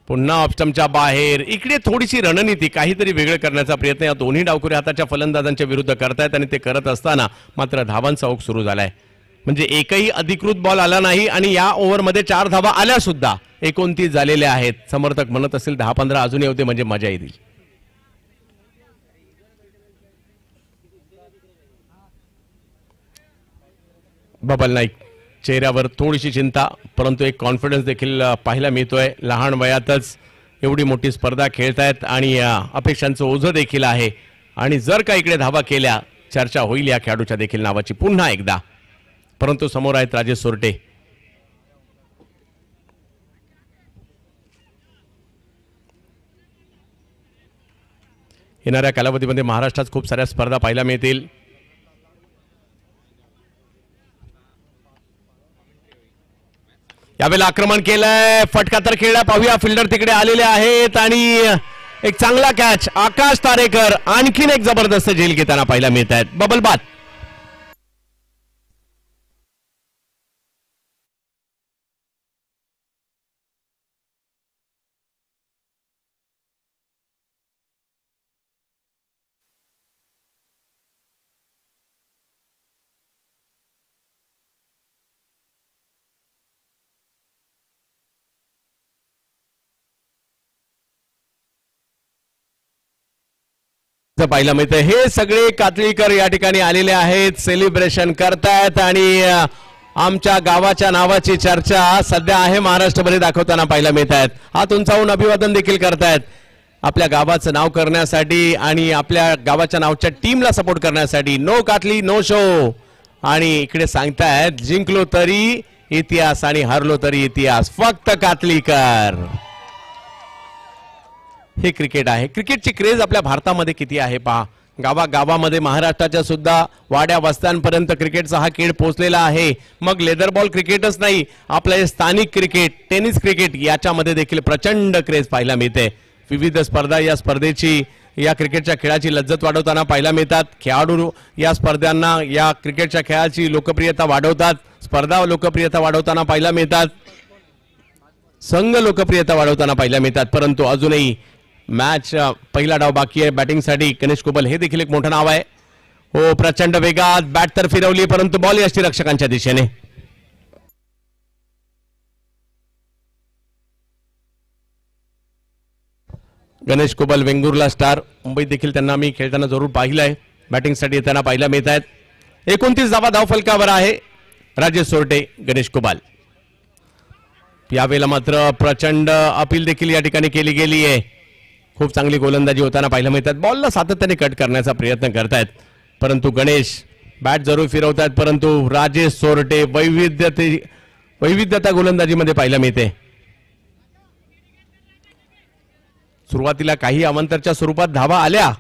पुन्हा ऑप्शनच्या बाहेर. इकडे थोडीशी रणनीती, काहीतरी वेगळं करण्याचा प्रयत्न या दोन्ही डावखुरे हाताच्या फलंदाजांच्या विरुद्ध करतायत आणि ते करत असताना मात्र धावांचा ओघ सुरू झालाय. म्हणजे एकही अधिकृत बॉल आला नाही आणि या ओव्हरमध्ये 4 धावा आल्या सुद्धा. 29 झालेल्या आहेत. समर्थक म्हणत असेल 10-15 अजूनही होते म्हणजे मजा येईल. बबल नाईक चेहऱ्यावर थोडीशी चिंता, परंतु एक कॉन्फिडन्स देखील पाहायला मिळतोय. लहान वयातच एवढी मोठी स्पर्धा खेळतायत आणि अपेक्षांचं ओझं देखील आहे. आणि जर का इकडे धावा केल्या, चर्चा होईल या खेळाडूच्या देखील नावाची पुन्हा एकदा. परंतु समोर आहेत राजेश सोरटे. येणाऱ्या कालावधीमध्ये महाराष्ट्रात खूप साऱ्या स्पर्धा पाहायला मिळतील. यावेळेला आक्रमण केलंय, फटका तर खेळला. पाहूया, फिल्डर तिकडे आलेले आहेत आणि एक चांगला कॅच. आकाश तारेकर आणखीन एक जबरदस्त झेल घेताना पाहायला मिळत आहेत. बबल बाद. पाहायला मिळतं हे सगळे कातळीकर या ठिकाणी आलेले आहेत, सेलिब्रेशन करतायत आणि आमच्या गावाच्या नावाची चर्चा सध्या आहे महाराष्ट्रभर दाखवताना पाहायला मिळत आहेत. हात उंचावून अभिवादन देखील करतायत आपल्या गावाचं नाव करण्यासाठी आणि आपल्या गावाच्या नावच्या टीमला सपोर्ट करण्यासाठी. No Katli no show. आणि इकडे सांगतायत जिंकलो तरी इतिहास आणि हरलो तरी इतिहास, फक्त कातलीकर. हे क्रिकेट आहे. क्रिकेटची क्रेज आपल्या भारतामध्ये किती आहे पहा. गावागावामध्ये महाराष्ट्राच्या सुद्धा वाड्या वस्त्यांपर्यंत क्रिकेटचा हा खेळ पोहोचलेला आहे. मग लेदर बॉल क्रिकेटच नाही, आपलं हे स्थानिक क्रिकेट, टेनिस क्रिकेट याच्यामध्ये देखील प्रचंड क्रेज पाहायला मिळते. विविध स्पर्धा या स्पर्धेची, या क्रिकेटच्या खेळाची लज्जत वाढवताना पाहायला मिळतात. खेळाडू या स्पर्धांना, या क्रिकेटच्या खेळाची लोकप्रियता वाढवतात. स्पर्धा लोकप्रियता वाढवताना पाहायला मिळतात. संघ लोकप्रियता वाढवताना पाहायला मिळतात. परंतु अजूनही मॅच पहिला डाव बाकी आहे बॅटिंगसाठी. गणेश कुबल हे देखील एक मोठं नाव आहे. हो, प्रचंड वेगात बॅट तर फिरवली परंतु बॉल यष्टीरक्षकांच्या दिशेने. गणेश कुबल वेंगुर्ला स्टार, मुंबईत देखील त्यांना मी खेळताना जरूर पाहिलंय. बॅटिंगसाठी त्यांना पाहायला मिळत आहेत. 29 धावा धावफलकावर आहे राजेश सोरटे, गणेश कुबल. यावेळेला मात्र प्रचंड अपील देखील या ठिकाणी केली गेली आहे. खूप चांगली गोलंदाजी होताना पाहायला मिळतात. बॉलला सातत्याने कट करण्याचा प्रयत्न करतायत परंतु गणेश बॅट जरूर फिरवतायत परंतु राजेश सोरटे वैविध्यता गोलंदाजीमध्ये पाहायला मिळते. सुरुवातीला काही अवंतरच्या स्वरूपात धावा आल्या.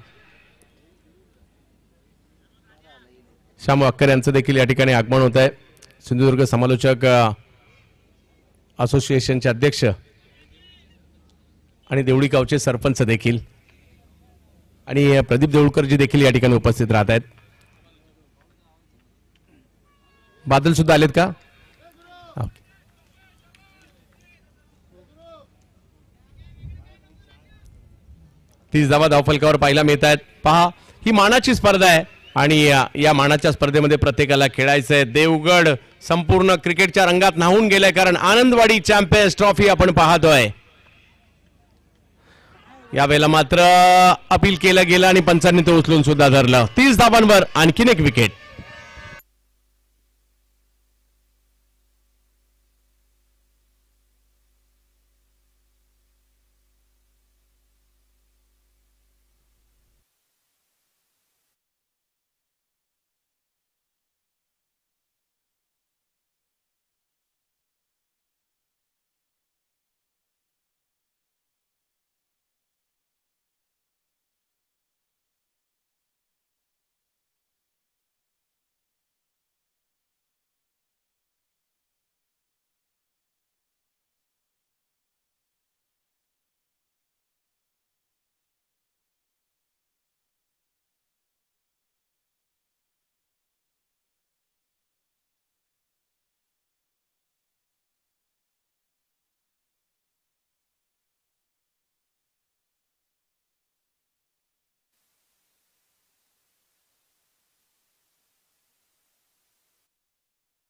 श्याम अक्कर यांचं देखील या ठिकाणी आगमन होत आहे. सिंधुदुर्ग समालोचक असोसिएशनचे अध्यक्ष आणि देवळी गावचे सरपंच देखील आणि प्रदीप देऊळकरजी देखील या ठिकाणी उपस्थित राहत आहेत. बादल सुद्धा आलेत का? 30 धावा धावफलकावर पाहायला मिळत आहेत. पहा, ही मानाची स्पर्धा आहे आणि या मानाच्या स्पर्धेमध्ये प्रत्येकाला खेळायचंय. देवगड संपूर्ण क्रिकेटच्या रंगात न्हावून गेलाय कारण आनंदवाडी चॅम्पियन्स ट्रॉफी आपण पाहतोय. यावेळेला मात्र अपील केलं गेलं आणि पंचांनी ते उचलून सुद्धा धरलं. 30 धावांवर आणखीन एक विकेट.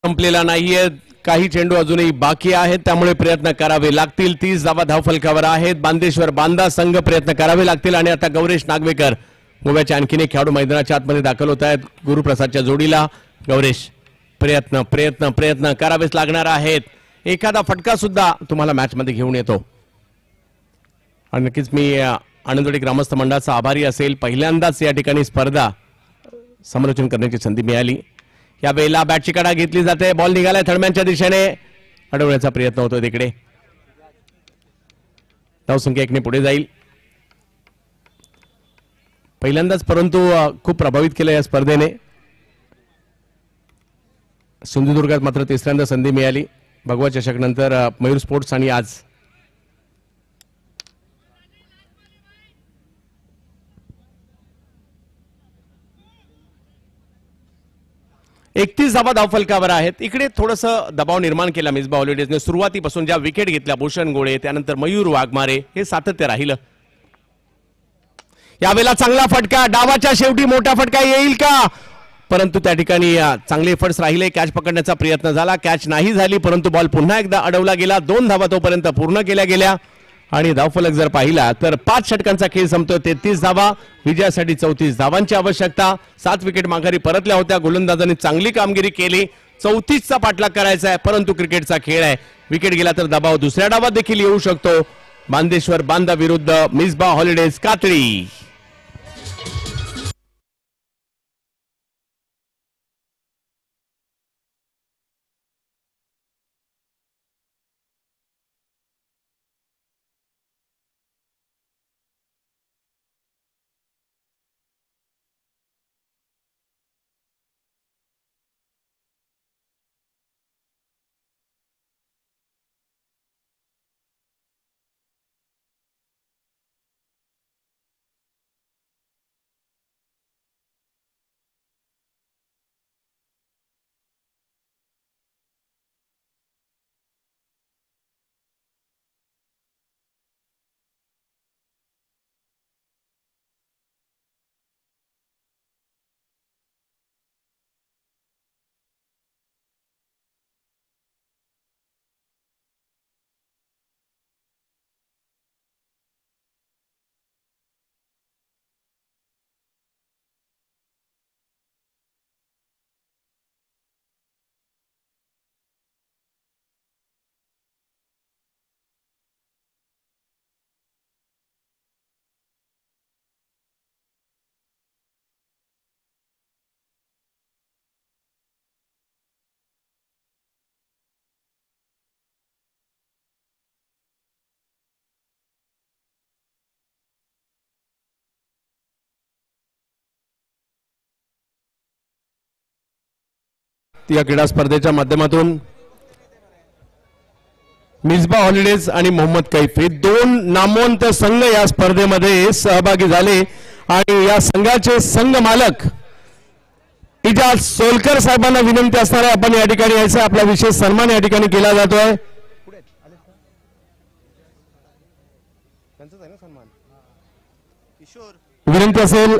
संपलेला नाहीये. काही चेंडू अजूनही बाकी आहेत त्यामुळे प्रयत्न करावे लागतील. 30 धावा धावफलकावर आहेत. बांदेश्वर बांदा संघ प्रयत्न करावे लागतील आणि आता गौरेश नागवेकर गोव्याचे आणखीन एक खेळाडू मैदानाच्या आतमध्ये दाखल होत आहेत. गुरुप्रसादच्या जोडीला गौरेश. प्रयत्न प्रयत्न प्रयत्न करावेच लागणार आहेत. एखादा फटका सुद्धा तुम्हाला मॅच मध्ये घेऊन येतो आणि नक्कीच मी आनंदवाडी ग्रामस्थ मंडळाचा आभारी असेल. पहिल्यांदाच या ठिकाणी स्पर्धा समालोचन करण्याची संधी मिळाली. या वेळेला बॅटची कडा घेतली जाते. बॉल निघालाय थडम्यांच्या दिशेने. अडवण्याचा प्रयत्न होतो तिकडे. धावसंख्या 1 ने पुढे जाईल. पहिल्यांदाच परंतु खूप प्रभावित केलं या स्पर्धेने. सिंधुदुर्गात मात्र तिसऱ्यांदा संधी मिळाली. भगवा चषक नंतर मयूर स्पोर्ट्स आणि आज 31 धावा धावफलकावर आहेत. इकडे थोडंसं दबाव निर्माण केला मिसबा हॉलिडेजने. सुरुवातीपासून ज्या विकेट घेतल्या भूषण गोळे, त्यानंतर मयूर वाघमारे, हे सातत्य राहिलं. यावेळेला चांगला फटका. डावाच्या शेवटी मोठा फटका येईल का? परंतु त्या ठिकाणी चांगले एफर्ट्स राहिले. कॅच पकडण्याचा प्रयत्न झाला, कॅच नाही झाली परंतु बॉल पुन्हा एकदा अडवला गेला. 2 धावा तोपर्यंत पूर्ण केल्या गेल्या आणि धावफलक जर पाहिला तर 5 षटकांचा खेळ संपतो. 33 धावा, विजयासाठी 34 धावांची आवश्यकता. 7 विकेट माघारी परतल्या होत्या. गोलंदाजांनी चांगली कामगिरी केली. 34चा पाठलाग करायचा आहे, परंतु क्रिकेटचा खेळ आहे. विकेट गेला तर दबाव दुसऱ्या डावात देखील येऊ शकतो. बांदेश्वर बांदा विरुद्ध मिसबा हॉलिडेज कातळी. या क्रीडा स्पर्धेच्या माध्यमातून मिसबा हॉलिडेज आणि मोहम्मद कैफ हे 2 नामवंत संघ या स्पर्धेमध्ये सहभागी झाले. आणि या संघाचे संघ मालक इजाज सोलकर साहेबांना विनंती असणार आहे, आपण या ठिकाणी यायचं. आपला विशेष सन्मान या ठिकाणी केला जातोय. विनंती असेल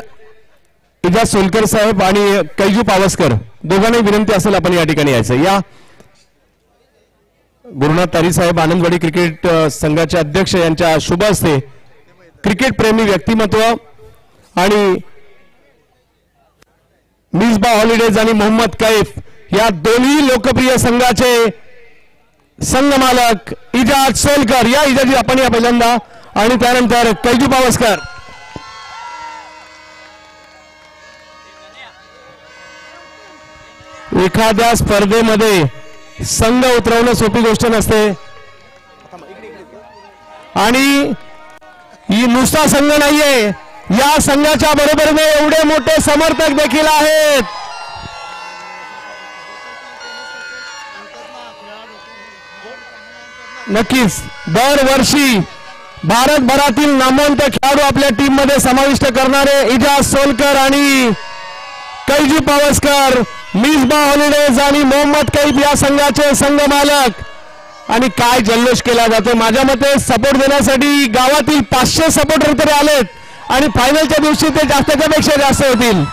इजाज सोलकर साहेब आणि कैजू पावसकर दोघांनाही विनंती असेल आपण या ठिकाणी यायचं. या गुरुनाथ तारी साहेब आनंदवाडी क्रिकेट संघाचे अध्यक्ष यांच्या शुभ हस्ते क्रिकेट प्रेमी व्यक्तिमत्व आणि मिसबा हॉलिडेज आणि मोहम्मद कैफ या दोन्ही लोकप्रिय संघाचे संघ मालक इजाज सोलकर, या इजाजी आपण या पहिल्यांदा, आणि त्यानंतर कैजू पावसकर. एखाद्या स्पर्धेमध्ये संघ उतरवणं सोपी गोष्ट नसते आणि ही नुसता संघ नाहीये, या संघाच्या बरोबरीने एवढे मोठे समर्थक देखील आहेत. नक्कीच दरवर्षी भारतभरातील नामवंत खेळाडू आपल्या टीम मध्ये समाविष्ट करणारे इजाज सोलकर आणि कैजू पावसकर, मिसबा हॉलिडेज आणि मोहम्मद कैफ या संघाचे संघ मालक. आणि काय जल्लोष केला जातो. माझ्या मते सपोर्ट देण्यासाठी गावातील 500 सपोर्टर तरी आलेत आणि फायनलच्या दिवशी ते जास्तच्या पेक्षा जास्त होतील.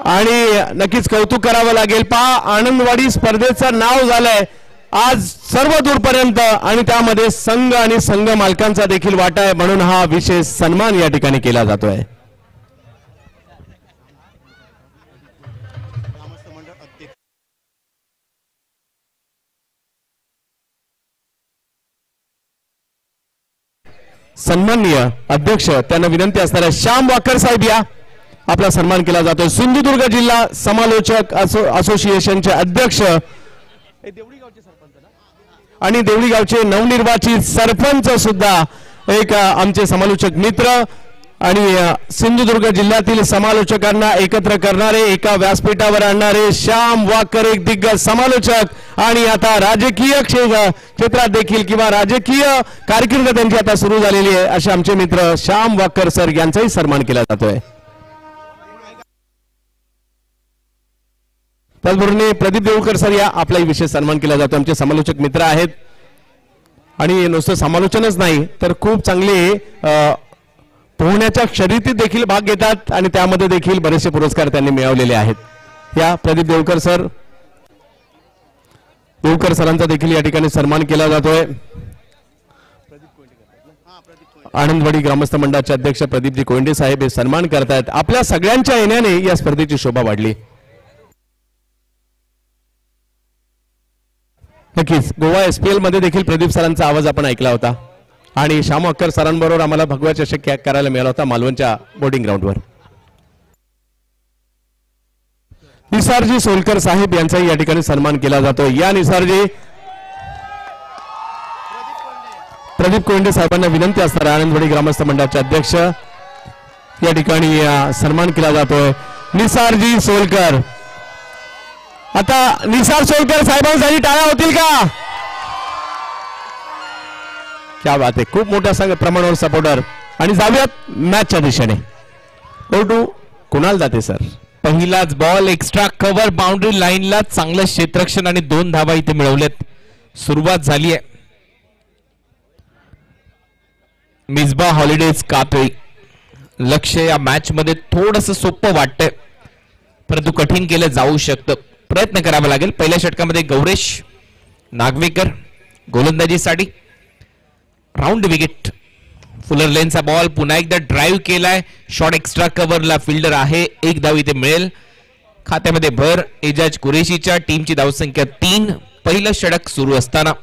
आणि नक्कीच कौतुक करावं लागेल. पहा, आनंदवाडी स्पर्धेचं नाव झालंय आज सर्व दूरपर्यंत आणि त्यामध्ये संघ आणि संघ मालकांचा देखील वाटा आहे, म्हणून हा विशेष सन्मान या ठिकाणी केला जातोय. सन्माननीय अध्यक्ष त्यांना विनंती असणार आहे, श्याम वाकर साहेब या, आपला सन्मान केला जातो. सिंधुदुर्ग जिल्हा समालोचक असोसिएशनचे अध्यक्ष आणि देवळी गावचे नवनिर्वाचित सरपंच सुद्धा एक आमचे समालोचक मित्र आणि सिंधुदुर्ग जिल्ह्यातील समालोचकांना एकत्र करणारे, एका व्यासपीठावर आणणारे श्याम वाकर एक दिग्गज समालोचक. आणि आता राजकीय क्षेत्रात देखील किंवा राजकीय कारकीर्द त्यांची आता सुरू झालेली आहे, असे आमचे मित्र श्याम वाकर सर यांचाही सन्मान केला जातोय. त्याचबरोबर प्रदीप देवकर सर या, आपलाही विशेष सन्मान केला जातो. आमचे समालोचक मित्र आहेत आणि नुसतं समालोचनच नाही तर खूप चांगले पोहण्याच्या शर्यतीत देखील भाग घेतात आणि त्यामध्ये देखील बरेचसे पुरस्कार त्यांनी मिळवलेले आहेत. या प्रदीप देवकर सर देवकर सरांचा देखील या ठिकाणी सन्मान केला जातोय. आनंदवाडी ग्रामस्थ मंडळाचे अध्यक्ष प्रदीपजी कोंडे साहेब हे सन्मान करतायत. आपल्या सगळ्यांच्या येण्याने या स्पर्धेची शोभा वाढली. नक्कीच गोवा SPL मध्ये देखील प्रदीप सरांचा आवाज आपण ऐकला होता आणि श्याम अक्कर सरांबरोबर आम्हाला भगवा चषक करायला मिळाला होता मालवणच्या बोर्डिंग ग्राउंडवर. निसारजी सोलकर साहेब यांचाही या ठिकाणी सन्मान केला जातो. या निसारजी प्रदीप कोंडे साहेबांना विनंती असणार. आनंदवाडी ग्रामस्थ मंडळाचे अध्यक्ष या ठिकाणी सन्मान केला जातोय. निसारजी सोलकर. आता निसार सोलकर साहेबांसाठी टाळ्या होतील का? क्या बात आहे. खूप मोठ्या प्रमाणावर सपोर्टर. आणि जाऊयात मॅचच्या दिशेने. Go to Kunal Date sir. पहिलाच बॉल एक्स्ट्रा कव्हर बाउंड्री लाईनला चांगलं क्षेत्ररक्षण आणि 2 धावा इथे मिळवलेत. सुरुवात झाली आहे. मिसबा हॉलिडेज कातळी. लक्ष या मॅच मध्ये थोडंसं सोपं वाटतंय परंतु कठीण केलं जाऊ शकतं. प्रयत्न करावा लागेल. पहिल्या षटकामध्ये गौरेश नागवेकर गोलंदाजीसाठी. Round wicket. फुलर लेनचा बॉल पुन्हा एकदा ड्राईव्ह केलाय. शॉट एक्स्ट्रा कव्हरला फिल्डर आहे. 1 धाव इथे मिळेल. खात्यामध्ये भर. एजाज कुरेशीच्या टीमची धावसंख्या 3. पहिलं षटक सुरू असताना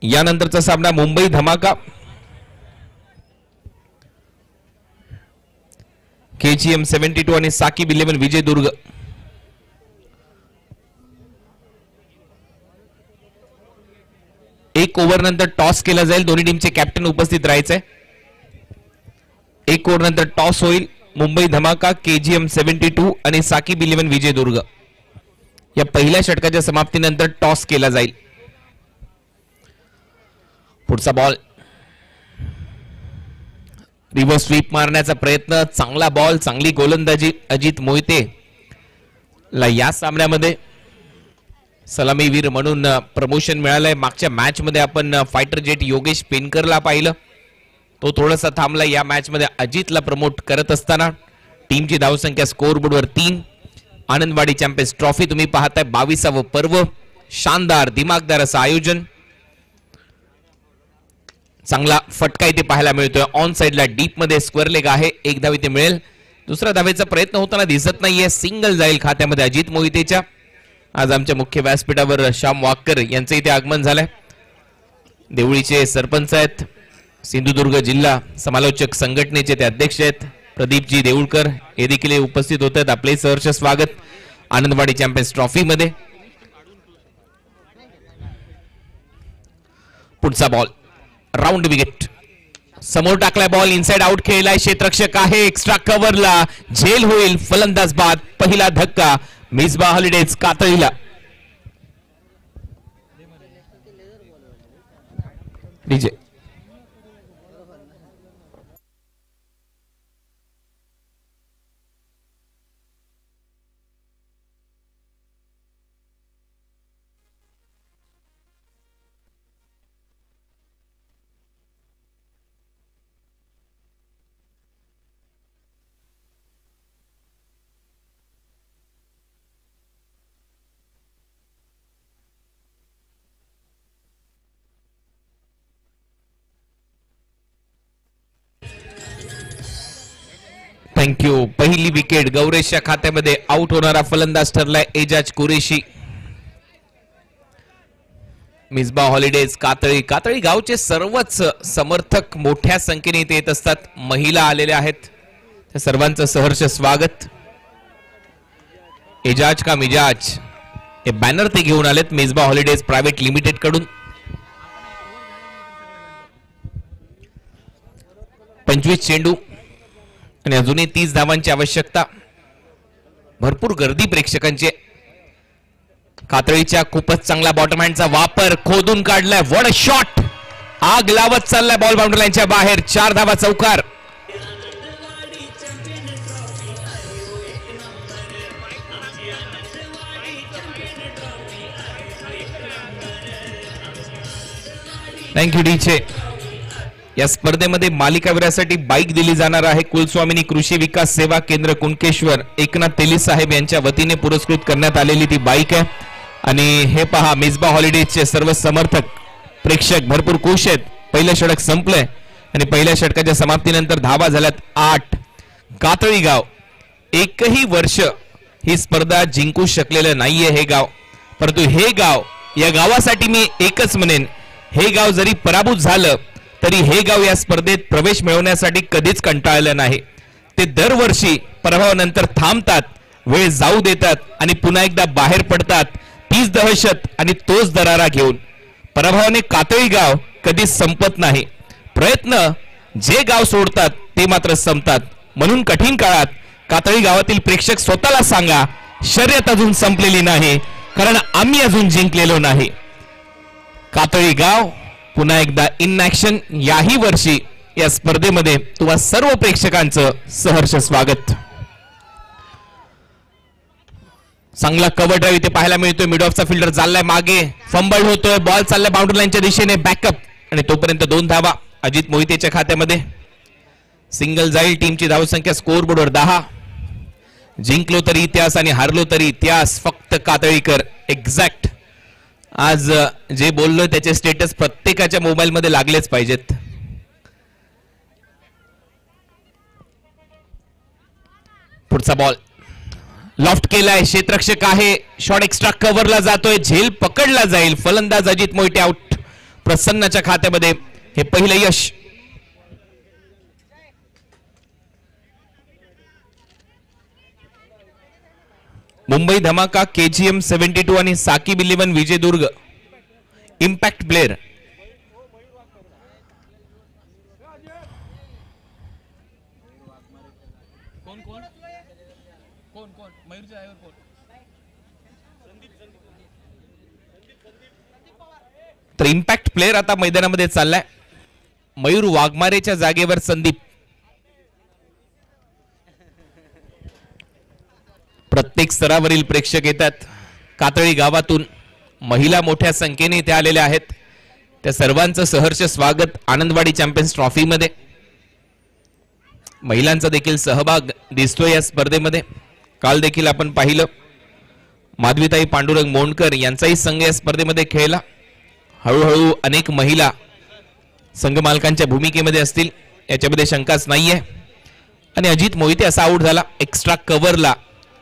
यानंतरचा सामना मुंबई धमाका KGM 72 आणि साकिब 11 विजयदुर्ग. एक ओव्हर नंतर टॉस केला जाईल. दोन्ही टीमचे कॅप्टन उपस्थित राहायचे. एक ओव्हर नंतर टॉस होईल. मुंबई धमाका KGM 72 आणि साकिब 11 विजयदुर्ग. या पहिल्या षटकाच्या समाप्तीनंतर टॉस केला जाईल. पुढचा बॉल. रिव्हर्स स्वीप मारण्याचा प्रयत्न. चांगला बॉल. चांगली गोलंदाजी अजित मोहिते ला या सामन्यामध्ये सलामीवीर म्हणून प्रमोशन मिळालंय. मागच्या मॅच मध्ये आपण फायटर जेट योगेश पेनकरला पाहिलं. तो थोडासा थांबला. या मॅच मध्ये अजितला प्रमोट करत असताना टीमची धावसंख्या स्कोअरबोर्डवर 3. आनंदवाडी चॅम्पियन्स ट्रॉफी तुम्ही पाहताय. 22वा पर्व. शानदार दिमागदार असं आयोजन. चांगला फटका इथे पाहायला मिळतोय. ऑन साइडला डीप मध्ये स्क्वेअर लेग आहे. 1 धाव इथे मिळेल. दुसऱ्या धावेचा प्रयत्न होताना दिसत नाहीये. सिंगल जाईल खात्यामध्ये अजित मोहितेच्या. आज आमच्या मुख्य व्यासपीठावर श्याम वाक्कर यांचं इथे आगमन झालंय. देवळीचे सरपंच आहेत. सिंधुदुर्ग जिल्हा समालोचक संघटनेचे ते अध्यक्ष आहेत. प्रदीपजी देऊळकर हे देखील उपस्थित होत आहेत. आपले सहर्ष स्वागत आनंदवाडी चॅम्पियन्स ट्रॉफी मध्ये. पुढचा बॉल. Round wicket. समोर टाकलाय बॉल. इनसाइड आउट खेळलाय. क्षेत्ररक्षक आहे. एक्स्ट्रा कव्हरला झेल होईल. फलंदाज बाद. पहिला धक्का मिसबा हॉलिडेज कातळीला. DJ thank you. पहिली विकेट गौरेशच्या खात्यामध्ये. आउट होणारा फलंदाज ठरलाय एजाज कुरेशी. मिसबा हॉलिडेज कातळी. कातळी गावचे सर्वच समर्थक मोठ्या संख्येने इथे येत असतात. महिला आलेल्या आहेत. त्या सर्वांचं सहर्ष स्वागत. एजाज का मिजाज हे बॅनर ते घेऊन आलेत मिसबा हॉलिडेज प्रायव्हेट लिमिटेड कडून. 25 चेंडू आणि अजूनही 30 धावांची आवश्यकता. भरपूर गर्दी प्रेक्षकांची. कातळीच्या खूपच चांगला बॉटम हँडचा वापर. खोदून काढलाय. What a shot. आग लावत चाललाय बॉल बाउंड्री लाईनच्या बाहेर. 4 धावा चौकार. थँक्यू डीचे. या स्पर्धेमध्ये मालिकावीरासाठी बाईक दिली जाणार आहे. कुलस्वामिनी कृषी विकास सेवा केंद्र कुणकेश्वर एकनाथ तेली साहेब यांच्या वतीने पुरस्कृत करण्यात आलेली ती बाईक आहे. आणि हे पहा मिसबा हॉलिडेजचे सर्व समर्थक प्रेक्षक भरपूर खुश आहेत. पहिलं षटक संपलंय आणि पहिल्या षटकाच्या समाप्तीनंतर धावा झाल्यात 8. कातळी गाव एकही वर्ष ही स्पर्धा जिंकू शकलेलं नाहीये हे गाव. परंतु हे गाव, या गावासाठी मी एकच म्हणेन, हे गाव जरी पराभूत झालं तरी हे गाव या स्पर्धेत प्रवेश मिळवण्यासाठी कधीच कंटाळलं नाही. ते दरवर्षी पराभवानंतर थांबतात, वेळ जाऊ देतात आणि पुन्हा एकदा बाहेर पडतात. तीच दहशत आणि तोच दरारा घेऊन पराभवाने कातळी गाव कधीच संपत नाही. प्रयत्न जे गाव सोडतात ते मात्र संपतात. म्हणून कठीण काळात कातळी गावातील प्रेक्षक स्वतःला सांगा, शर्यत अजून संपलेली नाही, कारण आम्ही अजून जिंकलेलो नाही. कातळी गाव पुन्हा एकदा इन ऍक्शन. याही वर्षी या स्पर्धेमध्ये तुम्हा सर्व प्रेक्षकांचं सहर्ष स्वागत. चांगला कव्हर ड्राईव्ह इथे पाहायला मिळतोय. मिड ऑफचा फिल्डर चाललाय मागे, फंबल होतोय, बॉल चाललाय बाउंड्री लाईनच्या दिशेने, बॅकअप आणि तोपर्यंत 2 धावा अजित मोहितेच्या खात्यामध्ये. सिंगल जाईल. टीमची धावसंख्या स्कोअर बोर्डवर 10. जिंकलो तरी इतिहास आणि हारलो तरी इतिहास. फक्त कातळीकर एक्झॅक्ट. आज जे बोललोय त्याचे स्टेटस प्रत्येकाच्या मोबाईल मध्ये लागलेच पाहिजेत. पुढचा बॉल लॉफ्ट केलाय, क्षेत्ररक्षक आहे, शॉट एक्स्ट्रा कव्हरला जातोय, झेल पकडला जाईल. फलंदाज अजित मोहिते आउट. प्रसन्नाच्या खात्यामध्ये हे पहिलं यश. मुंबई धमाका, KGM 72 आणि साकीब 11 विजयदुर्ग इम्पॅक्ट प्लेयर. तर इम्पॅक्ट प्लेयर आता मैदानामध्ये चाललाय. मयूर वाघमारेच्या जागेवर संदीप. प्रत्येक स्तरावरील प्रेक्षक येतात. कातळी गावातून महिला मोठ्या संख्येने इथे आलेल्या आहेत. त्या सर्वांचं सहर्ष स्वागत आनंदवाडी चॅम्पियन्स ट्रॉफी मध्ये. महिलांचा देखील सहभाग दिसतोय या स्पर्धेमध्ये. काल देखील आपण पाहिलं माधवीताई पांडुरंग मोंडकर यांचाही संघ या स्पर्धेमध्ये खेळला. हळूहळू अनेक महिला संघ मालकांच्या भूमिकेमध्ये असतील याच्यामध्ये शंकाच नाहीये. आणि अजित मोहिते असा आउट झाला एक्स्ट्रा कव्हरला.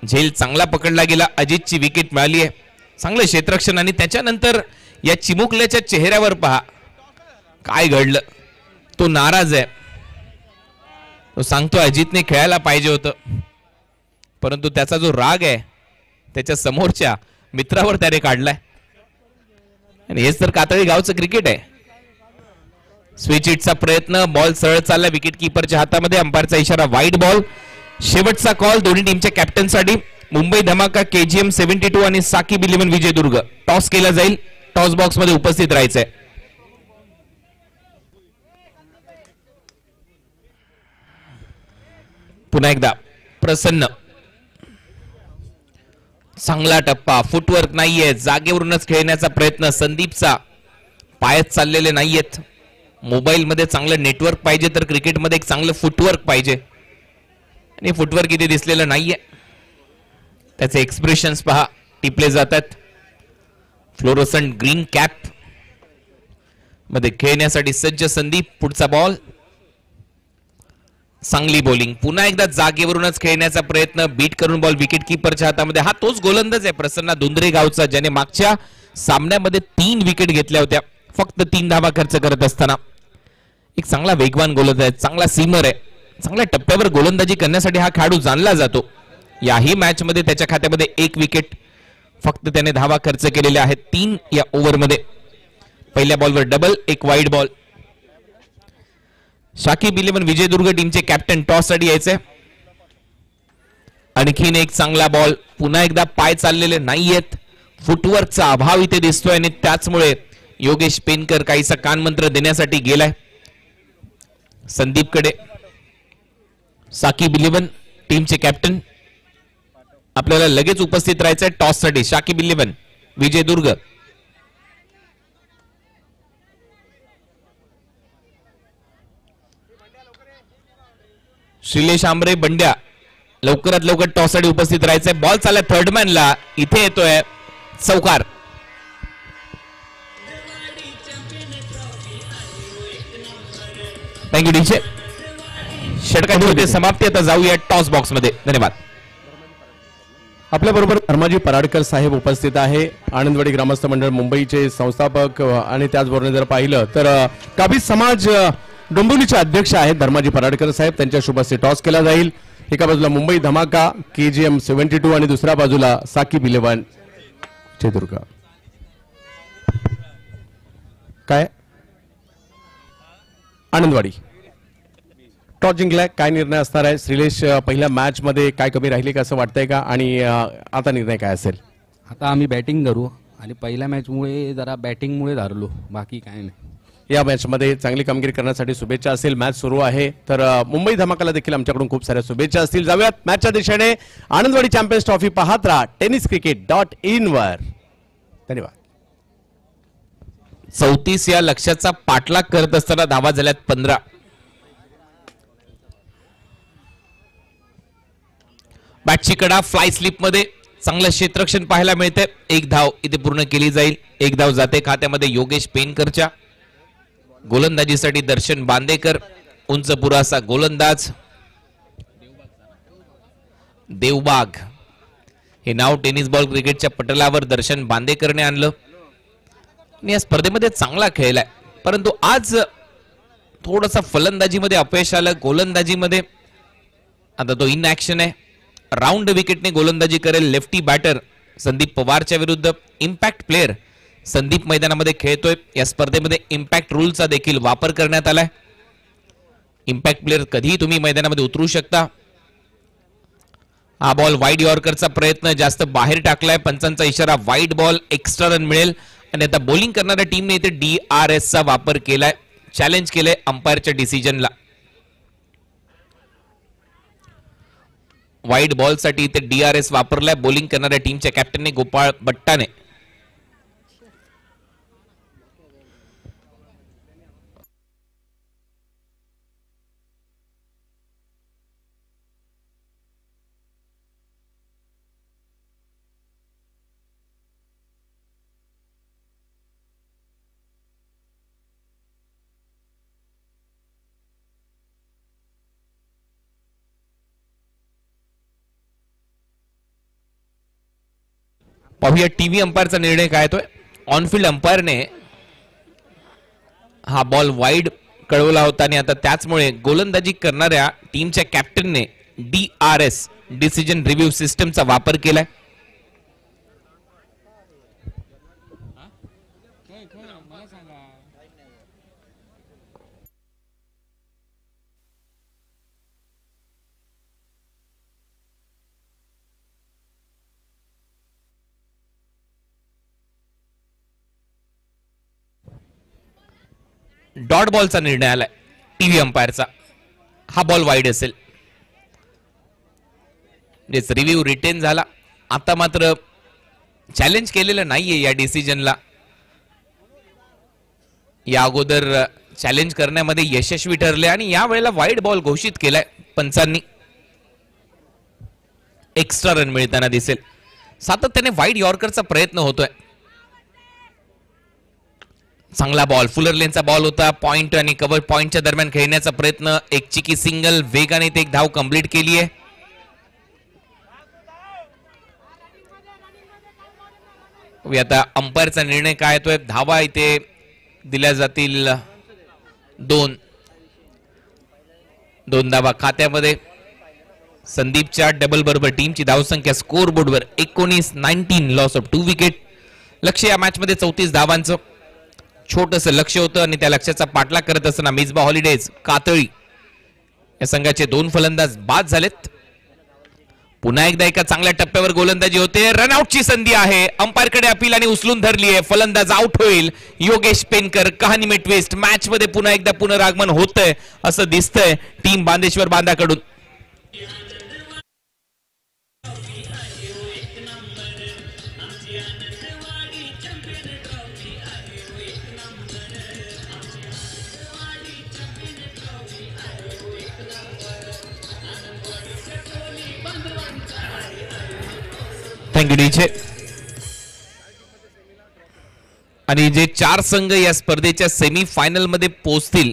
झेल चांगला पकडला गेला. अजितची विकेट मिळाली आहे. चांगलं क्षेत्ररक्षण आणि त्याच्यानंतर या चिमुकल्याच्या चेहऱ्यावर पहा काय घडलं. तो नाराज आहे. तो सांगतो अजितने खेळायला पाहिजे होतं, परंतु त्याचा जो राग आहे त्याच्या समोरच्या मित्रावर त्याने काढलाय. आणि हेच तर कातळी गावचं क्रिकेट आहे. स्विच हिटचा प्रयत्न, बॉल सरळ चालला विकेट किपरच्या हातामध्ये. अंपायरचा इशारा वाईड बॉल. शेवटचा कॉल दोन्ही टीमच्या कॅप्टनसाठी. मुंबई धमाका, KGM 72 आणि साकीब 11 विजयदुर्ग. टॉस केला जाईल. टॉस बॉक्स मध्ये उपस्थित राहायचंय. पुन्हा एकदा प्रसन्न. चांगला टप्पा, फुटवर्क नाहीये, जागेवरूनच खेळण्याचा प्रयत्न संदीपचा. पायच चाललेले नाहीयेत. मोबाईल मध्ये चांगलं नेटवर्क पाहिजे तर क्रिकेटमध्ये एक चांगलं फुटवर्क पाहिजे. आणि फुटवर्क इथे दिसलेलं नाहीये. त्याचे एक्सप्रेशन्स पहा टिपले जातात. फ्लोरोसंट ग्रीन कॅप मध्ये खेळण्यासाठी सज्ज संदीप. पुढचा बॉल, चांगली बॉलिंग. पुन्हा एकदा जागेवरूनच खेळण्याचा प्रयत्न, बीट करून बॉल विकेट किपरच्या हातामध्ये. हा तोच गोलंदाज आहे प्रसन्न धुंद्रे गावचा ज्याने मागच्या सामन्यामध्ये 3 विकेट घेतल्या होत्या फक्त 3 धावा खर्च करत असताना. एक चांगला वेगवान गोलंदाज आहे, चांगला सीमर आहे. चांगल्या टप्प्यावर गोलंदाजी करण्यासाठी हा खेळाडू जाणला जातो. याही मॅच मध्ये त्याच्या खात्यामध्ये 1 विकेट फक्त त्याने धावा खर्च केलेल्या आहेत 3 या ओव्हरमध्ये. पहिल्या बॉलवर double, 1 wide ball. Saqib 11 Vijaydurg टीमचे कॅप्टन टॉस साठी यायचे. आणखीन एक चांगला बॉल. पुन्हा एकदा पाय चाललेले नाहीयेत. फुटवर्कचा अभाव इथे दिसतोय आणि त्याचमुळे योगेश पेनकर काहीसा कानमंत्र देण्यासाठी गेलाय संदीपकडे. साकीब 11 टीमचे कॅप्टन आपल्याला लगेच उपस्थित राहायचंय टॉस साठी. साकीब 11 विजयदुर्ग. श्रीलेश आंबरे बंड्या लवकरात लवकर टॉस साठी उपस्थित राहायचंय. बॉल चालला थर्ड मॅनला. इथे येतोय चौकार. Thank you DJ. षटकांची समाप्ती. आता जाऊया टॉस बॉक्स मध्ये. धन्यवाद. आपल्या बरोबर धर्माजी पराडकर साहेब उपस्थित आहे. आनंदवाडी ग्रामस्थ मंडळ मुंबईचे संस्थापक आणि त्याचबरोबर जर पाहिलं तर काबीज समाज डोंबिवलीचे अध्यक्ष आहेत धर्माजी पराडकर साहेब. त्यांच्या शुभ हस्ते टॉस केला जाईल. एका बाजूला मुंबई धमाका KGM 72 आणि दुसऱ्या बाजूला साकिब 11 चित्रदुर्ग. काय आनंदवाडी टॉस जिंकलाय. काय निर्णय असणार आहे श्रीलेश? पहिल्या मॅच मध्ये काय कमी राहिली का असं वाटतंय का? आणि आता निर्णय काय असेल? आता आम्ही बॅटिंग करू आणि पहिल्या मॅचमुळे जरा बॅटिंगमुळे हारलो, बाकी काय नाही. या मॅच मध्ये चांगली कामगिरी करण्यासाठी शुभेच्छा असेल. मॅच सुरू आहे तर मुंबई धमाकाला देखील आमच्याकडून खूप साऱ्या शुभेच्छा असतील. जाऊयात मॅचच्या दिशेने. आनंदवाडी चॅम्पियन्स ट्रॉफी पाहत राहा tenniscricket.in वर. धन्यवाद. 34 या लक्ष्याचा पाठलाग करत असताना धावा झाल्यात 15. बॅटची कडा फ्लाय स्लिप मध्ये चांगलं क्षेत्ररक्षण पाहायला मिळते. एक धाव इथे पूर्ण केली जाईल. एक धाव जाते खात्यामध्ये योगेश पेनकरच्या. गोलंदाजीसाठी दर्शन बांदेकर उंच पुरासा गोलंदाज. देवबाग हे नाव टेनिस बॉल क्रिकेटच्या पटलावर दर्शन बांदेकरने आणलं आणि या स्पर्धेमध्ये चांगला खेळलाय. परंतु आज थोडासा फलंदाजीमध्ये अपयश आलं. गोलंदाजीमध्ये आता तो इन ऍक्शन आहे. राऊंड विकेटने गोलंदाजी करेल लेफ्टी बॅटर संदीप पवारच्या विरुद्ध. इम्पॅक्ट प्लेअर संदीप मैदानामध्ये खेळतोय. या स्पर्धेमध्ये इम्पॅक्ट रूलचा देखील वापर करण्यात आलाय. इम्पॅक्ट प्लेअर कधीही तुम्ही मैदानामध्ये उतरू शकता. हा बॉल वाईड यॉर्करचा प्रयत्न जास्त बाहेर टाकलाय. पंचांचा इशारा वाईड बॉल. एक्स्ट्रा रन मिळेल. आणि आता बॉलिंग करणाऱ्या टीमने इथे DRS चा वापर केलाय. चॅलेंज केलंय अंपायरच्या डिसिजनला. वाईड बॉल साठी इथे DRS वापरलाय बॉलिंग करणाऱ्या टीमच्या कॅप्टनने गोपाळ भट्टाने. पाहूया टीव्ही अंपायरचा निर्णय काय येतोय. ऑनफिल्ड अंपायरने हा बॉल वाईड कळवला होता आणि आता त्याचमुळे गोलंदाजी करणाऱ्या टीमच्या कॅप्टनने DRS डिसिजन रिव्ह्यू सिस्टमचा वापर केलाय. डॉट बॉलचा निर्णय आलाय टीव्ही अंपायरचा. हा बॉल वाईड असेल. रिव्ह्यू रिटेन झाला. आता मात्र चॅलेंज केलेलं नाहीये या डिसिजनला. या अगोदर चॅलेंज करण्यामध्ये यशस्वी ठरले आणि या वेळेला वाईड बॉल घोषित केलाय पंचांनी. एक्स्ट्रा रन मिळताना दिसेल. सातत्याने वाईड यॉर्करचा प्रयत्न होतोय. चांगला बॉल फुलर लेनचा बॉल होता. पॉइंट आणि कव्हर पॉइंटच्या दरम्यान खेळण्याचा प्रयत्न. एक चिकी सिंगल वेगाने ते एक धाव कंप्लीट केली आहे. आता अंपायरचा निर्णय काय येतोय. धावा इथे दिल्या जातील 2 धावा खात्यामध्ये. संदीपच्या डबल बरोबर टीमची धावसंख्या स्कोर बोर्डवर 19 लॉस ऑफ 2 विकेट. लक्ष या मॅच मध्ये 34 धावांचं छोटंसं लक्ष होतं आणि त्या लक्ष्याचा पाठलाग करत असताना मिसबा हॉलिडेज कातळी या संघाचे 2 फलंदाज बाद झालेत. पुन्हा एकदा एका चांगल्या टप्प्यावर गोलंदाजी होते. रनआउटची संधी आहे. अंपायरकडे अपील आणि उचलून धरली आहे. फलंदाज आउट होईल. योगेश पेनकर. कहाणी में ट्विस्ट. मॅच मध्ये पुन्हा एकदा पुनरागमन होतंय असं दिसतंय टीम बांदेश्वर बांधाकडून. Thank you DJ. आणि जे 4 संघ या स्पर्धेच्या सेमी फायनल मध्ये पोहोचतील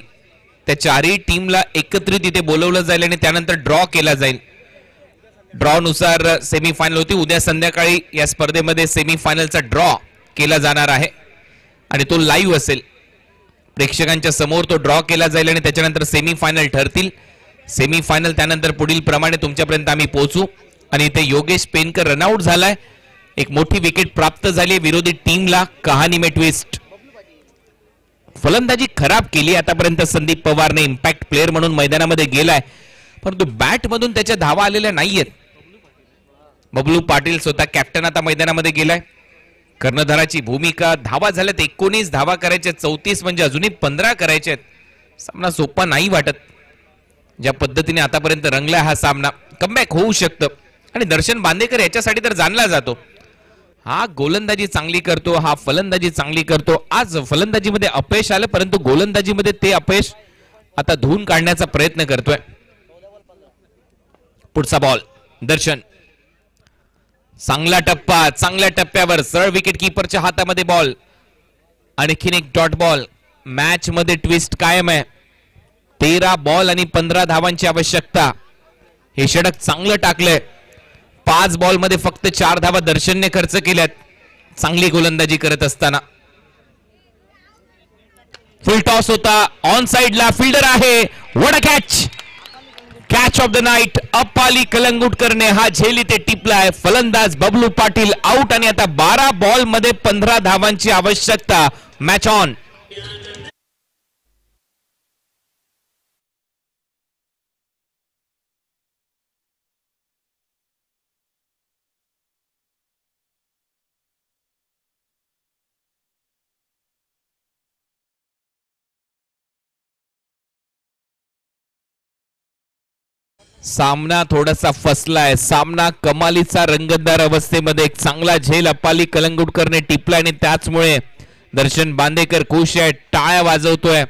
त्या चारही टीमला एकत्रित इथे बोलवलं जाईल आणि त्यानंतर ड्रॉ केला जाईल. ड्रॉ नुसार सेमी फायनल होती. उद्या संध्याकाळी या स्पर्धेमध्ये सेमी फायनलचा ड्रॉ केला जाणार आहे आणि तो लाईव्ह असेल. प्रेक्षकांच्या समोर तो ड्रॉ केला जाईल आणि त्याच्यानंतर सेमी फायनल ठरतील. सेमी फायनल त्यानंतर पुढील प्रमाणे तुमच्यापर्यंत आम्ही पोहोचू. आणि इथे योगेश पेनकर रनआउट झालाय. एक मोठी विकेट प्राप्त झाली विरोधी टीमला. कहाणी में ट्विस्ट. फलंदाजी खराब केली आतापर्यंत संदीप पवारने. इम्पॅक्ट प्लेअर म्हणून मैदानामध्ये गेलाय परंतु बॅट मधून त्याच्या धावा आलेल्या नाहीयेत. बबलू पाटील स्वतः कॅप्टन आता मैदानामध्ये गेलाय. कर्णधाराची भूमिका. धावा झाल्यात 19 धावा करायच्या. 34 म्हणजे अजूनही 15 करायचे. सामना सोपा नाही वाटत. ज्या पद्धतीने आतापर्यंत रंगलाय हा सामना. कमबॅक होऊ शकतं आणि दर्शन बांदेकर याच्यासाठी तर जाणला जातो. हा गोलंदाजी चांगली करतो, हा फलंदाजी चांगली करतो. आज फलंदाजीमध्ये अपयश आलं परंतु गोलंदाजीमध्ये ते अपयश आता धुवून काढण्याचा प्रयत्न करतोय. पुढचा बॉल दर्शन. चांगला टप्पा. चांगल्या टप्प्यावर सरळ विकेट कीपरच्या हातामध्ये बॉल. आणखीन एक डॉट बॉल. मॅच मध्ये ट्विस्ट कायम आहे. 13 बॉल आणि 15 धावांची आवश्यकता. हे षटक चांगलं टाकलंय. 5 बॉल मध्ये फक्त 4 धावा दर्शनने खर्च केल्यात चांगली गोलंदाजी करत असताना. फुल टॉस होता. ऑन साइडला फिल्डर आहे. What a catch. Catch of the night. Appali कलंगुटकरने हा झेल इथे टिपलाय. फलंदाज बबलू पाटील आउट आणि आता 12 बॉल मध्ये 15 धावांची आवश्यकता. Match on. सामना थोडासा फसलाय. सामना कमालीचा रंगतदार अवस्थेमध्ये. एक चांगला झेल अप्पाली कलंगुटकरने टिपला आणि त्याचमुळे दर्शन बांदेकर खुश आहे. टाळ्या वाजवतोय.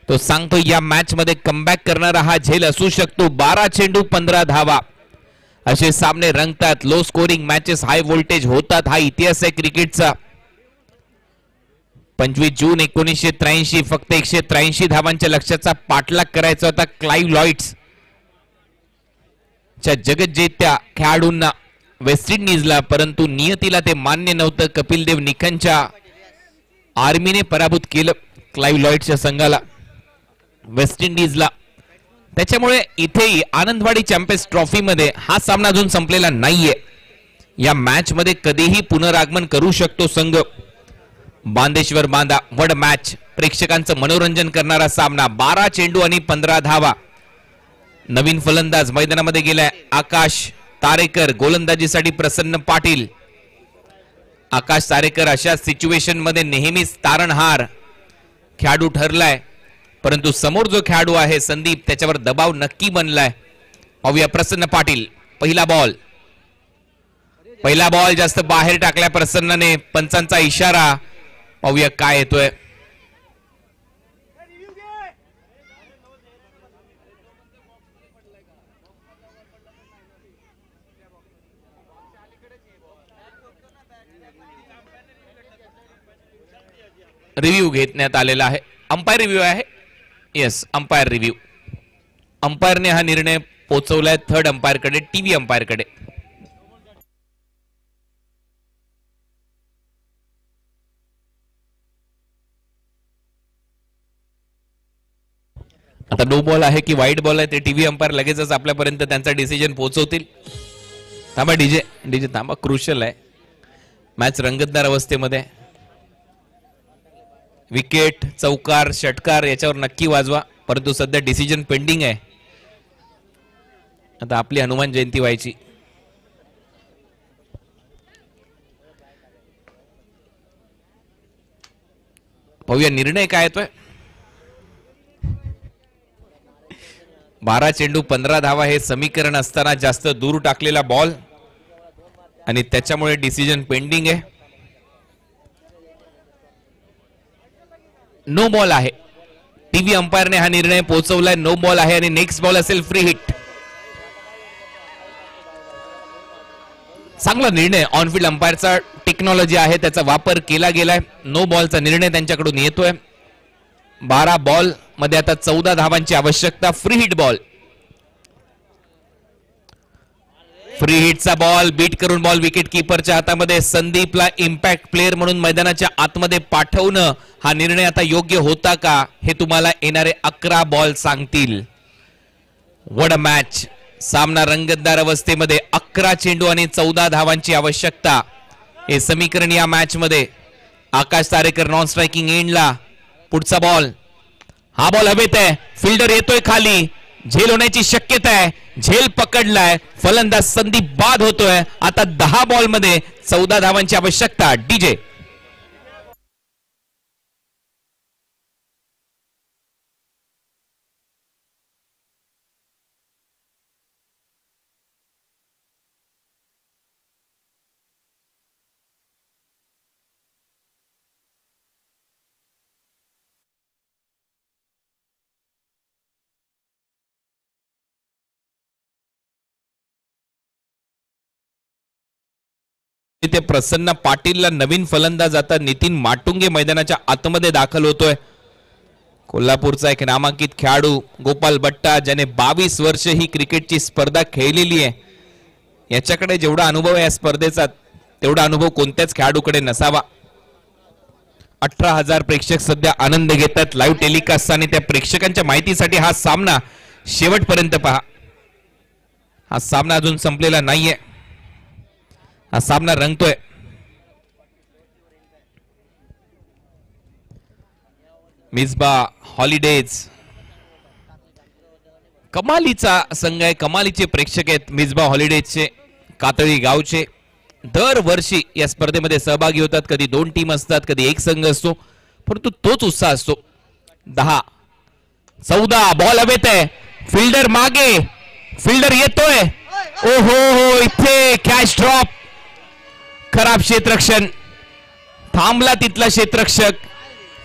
तो सांगतो या मॅच मध्ये कमबॅक करणारा हा झेल असू शकतो. 12 चेंडू 15 धावा असे सामने रंगतात. Low scoring matches high voltage होतात. हा इतिहास आहे क्रिकेटचा. 25 जून 1983 फक्त 183 धावांच्या लक्ष्याचा पाठलाग करायचा होता क्लाइव्ह लॉइड्स च्या जगज्जेत्या खेळाडूंना वेस्ट इंडिजला. परंतु नियतीला ते मान्य नव्हतं. कपिल देव निखनच्या आर्मीने पराभूत केलं क्लाइव्ह लॉइड्सच्या संघाला वेस्ट इंडिजला. त्याच्यामुळे इथेही आनंदवाडी चॅम्पियन्स ट्रॉफी मध्ये हा सामना अजून संपलेला नाहीये. या मॅच मध्ये कधीही पुनरागमन करू शकतो संघ. बांदेश्वर बांदा. वड मॅच. प्रेक्षकांचं मनोरंजन करणारा सामना. 12 चेंडू आणि 15 धावा. नवीन फलंदाज मैदानामध्ये गेलाय आकाश तारेकर. गोलंदाजीसाठी प्रसन्न पाटील. आकाश तारेकर अशा सिच्युएशन मध्ये नेहमीच तारणहार खेळाडू ठरलाय परंतु समोर जो खेळाडू आहे संदीप त्याच्यावर दबाव नक्की बनलाय. पाहूया प्रसन्न पाटील. पहिला बॉल जास्त बाहेर टाकलाय प्रसन्नने. पंचांचा इशारा. पाहूया काय येतोय. रिव्ह्यू घेण्यात आलेला आहे. अंपायर रिव्ह्यू आहे. Yes umpire review. अंपायरने हा निर्णय पोहोचवलाय थर्ड अंपायर कडे. टीव्ही अंपायर कडे. आता नो बॉल आहे की वाईट बॉल आहे ते टीव्ही अंपायर लगेचच आपल्यापर्यंत त्यांचा डिसिजन पोहोचवतील. थांबा डीजे थांबा. क्रुशल आहे. मॅच रंगतदार अवस्थेमध्ये. विकेट चौकार षटकार याच्यावर नक्की वाजवा परंतु सध्या डिसिजन पेंडिंग आहे. आता आपली हनुमान जयंती व्हायची. पाहूया निर्णय काय येतोय. 12 चेंडू 15 धावा हे समीकरण असताना जास्त दूर टाकलेला बॉल आणि त्याच्यामुळे डिसिजन पेंडिंग आहे. नो बॉल आहे. टीव्ही अंपायरने हा निर्णय पोहोचवलाय. नो बॉल आहे आणि नेक्स्ट बॉल असेल फ्री हिट. चांगला निर्णय ऑनफिल्ड अंपायरचा, टेक्नॉलॉजी आहे त्याचा वापर केला गेलाय. नो बॉलचा निर्णय त्यांच्याकडून येतोय. 12 बॉल मध्ये आता 14 धावांची आवश्यकता. फ्री हिट बॉल, फ्री हिटचा बॉल बीट करून बॉल विकेट किपरच्या हातामध्ये. संदीपला इम्पॅक्ट प्लेअर म्हणून मैदानाच्या आतमध्ये पाठवणं हा निर्णय आता योग्य होता का हे तुम्हाला येणारे 11 बॉल सांगतील. What a match. सामना रंगतदार अवस्थेमध्ये. 11 चेंडू आणि 14 धावांची आवश्यकता हे समीकरण या मॅच मध्ये. आकाश तारेकर नॉन स्ट्रायकिंग एंडला. पुढचा बॉल, हा बॉल हवेत आहे. फिल्डर येतोय खाली, झेल होण्याची शक्यता आहे. झेल पकडलाय, फलंदाज संदीप बाद होतोय. आता 10 बॉल मध्ये 14 धावांची आवश्यकता. डीजे ते प्रसन्न पाटीलला नवीन फलंदाज आता नितीन माटुंगे मैदानाच्या आतमध्ये दाखल होतोय. कोल्हापूरचा एक नामांकित खेळाडू गोपाल बट्टा, ज्याने 22 वर्ष ही क्रिकेटची स्पर्धा खेळलेली आहे. याच्याकडे जेवढा अनुभव आहे या स्पर्धेचा तेवढा अनुभव कोणत्याच खेळाडूकडे नसावा. 18,000 प्रेक्षक सध्या आनंद घेतात लाईव्ह टेलिकास्ट. आणि त्या प्रेक्षकांच्या माहितीसाठी हा सामना शेवटपर्यंत पहा. हा सामना अजून संपलेला नाहीये. हा सामना रंगतोय. मिसबा हॉलिडेज कमालीचा संघ आहे, कमालीचे प्रेक्षक आहेत मिसबा हॉलिडेजचे, कातळी गावचे. दरवर्षी या स्पर्धेमध्ये सहभागी होतात. कधी 2 टीम असतात, कधी एक संघ असतो, परंतु तोच उत्साह असतो. 10 14 बॉल हवेत आहे. फिल्डर मागे, फिल्डर येतोय. ओहो हो, इथे कॅच ड्रॉप. खराब क्षेत्ररक्षण. थांबला तिथला क्षेत्ररक्षक,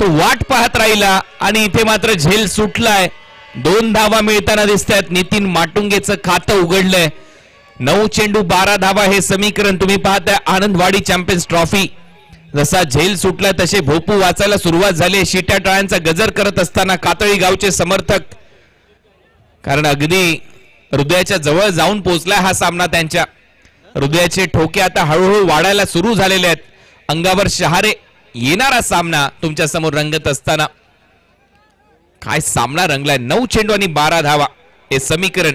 तो वाट पाहत राहिला आणि इथे मात्र झेल सुटलाय. 2 धावा मिळताना दिसतात. नितीन माटुंगेचं खातं उघडलंय. 9 चेंडू 12 धावा हे समीकरण तुम्ही पाहताय. Anandwadi champions trophy. जसा झेल सुटलाय तसे भोपू वाचायला सुरुवात झाली. शिट्या टाळ्यांचा गजर करत असताना कातळी गावचे समर्थक, कारण अगदी हृदयाच्या जवळ जाऊन पोहोचलाय हा सामना. त्यांच्या हृदयाचे ठोके आता हळूहळू वाढायला सुरू झालेले आहेत. अंगावर शहारे येणारा सामना तुमच्या समोर रंगत असताना काय सामना रंगलाय. 9 चेंडू आणि 12 धावा हे समीकरण.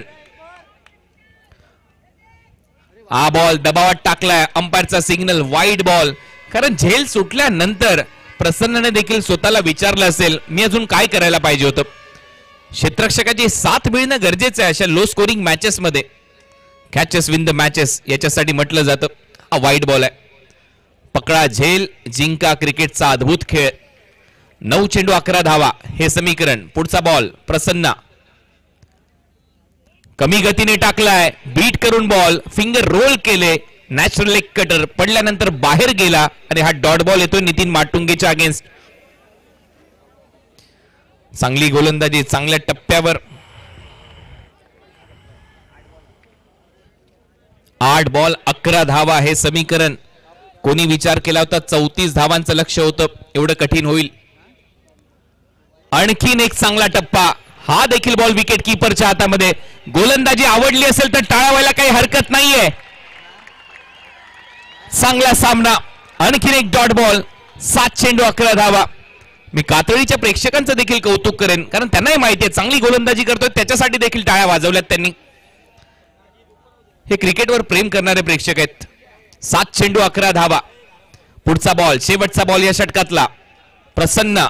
हा बॉल दबावात टाकलाय. अंपायरचा सिग्नल वाईड बॉल. कारण झेल सुटल्यानंतर प्रसन्नने देखील स्वतःला विचारलं असेल, मी अजून काय करायला पाहिजे होतं. क्षेत्ररक्षकाची साथ मिळणं गरजेचं आहे अशा लो स्कोरिंग मॅचेस मध्ये. कॅचेस विन द मॅचेस याच्यासाठी म्हटलं जातं. हा वाईड बॉल आहे. पकडा झेल, जिंका क्रिकेटचा अद्भुत खेळ. 9 चेंडू 11 धावा हे समीकरण. पुढचा बॉल प्रसन्न, कमी गतीने टाकलाय. बीट करून बॉल, फिंगर रोल केले. नॅचरल लेग कटर पडल्यानंतर बाहेर गेला आणि हा डॉट बॉल येतोय नितीन माटुंगेच्या अगेन्स्ट. चांगली गोलंदाजी चांगल्या टप्प्यावर. 8 बॉल 11 धावा हे समीकरण. कोणी विचार केला होता 34 धावांचं लक्ष्य होतं, एवढं कठीण होईल. आणखीन एक चांगला टप्पा. हा देखील बॉल विकेट किपरच्या हातामध्ये. गोलंदाजी आवडली असेल तर टाळा व्हायला काही हरकत नाहीये. चांगला सामना. आणखीन एक डॉट बॉल. 7 चेंडू 11 धावा. मी कातळीच्या प्रेक्षकांचं देखील कौतुक करेन, कारण त्यांनाही माहिती आहे चांगली गोलंदाजी करतोय, त्याच्यासाठी देखील टाळ्या वाजवल्यात त्यांनी. हे क्रिकेटवर प्रेम करणारे प्रेक्षक आहेत. 7 चेंडू 11 धावा. पुढचा बॉल, शेवटचा बॉल या षटकातला. प्रसन्न,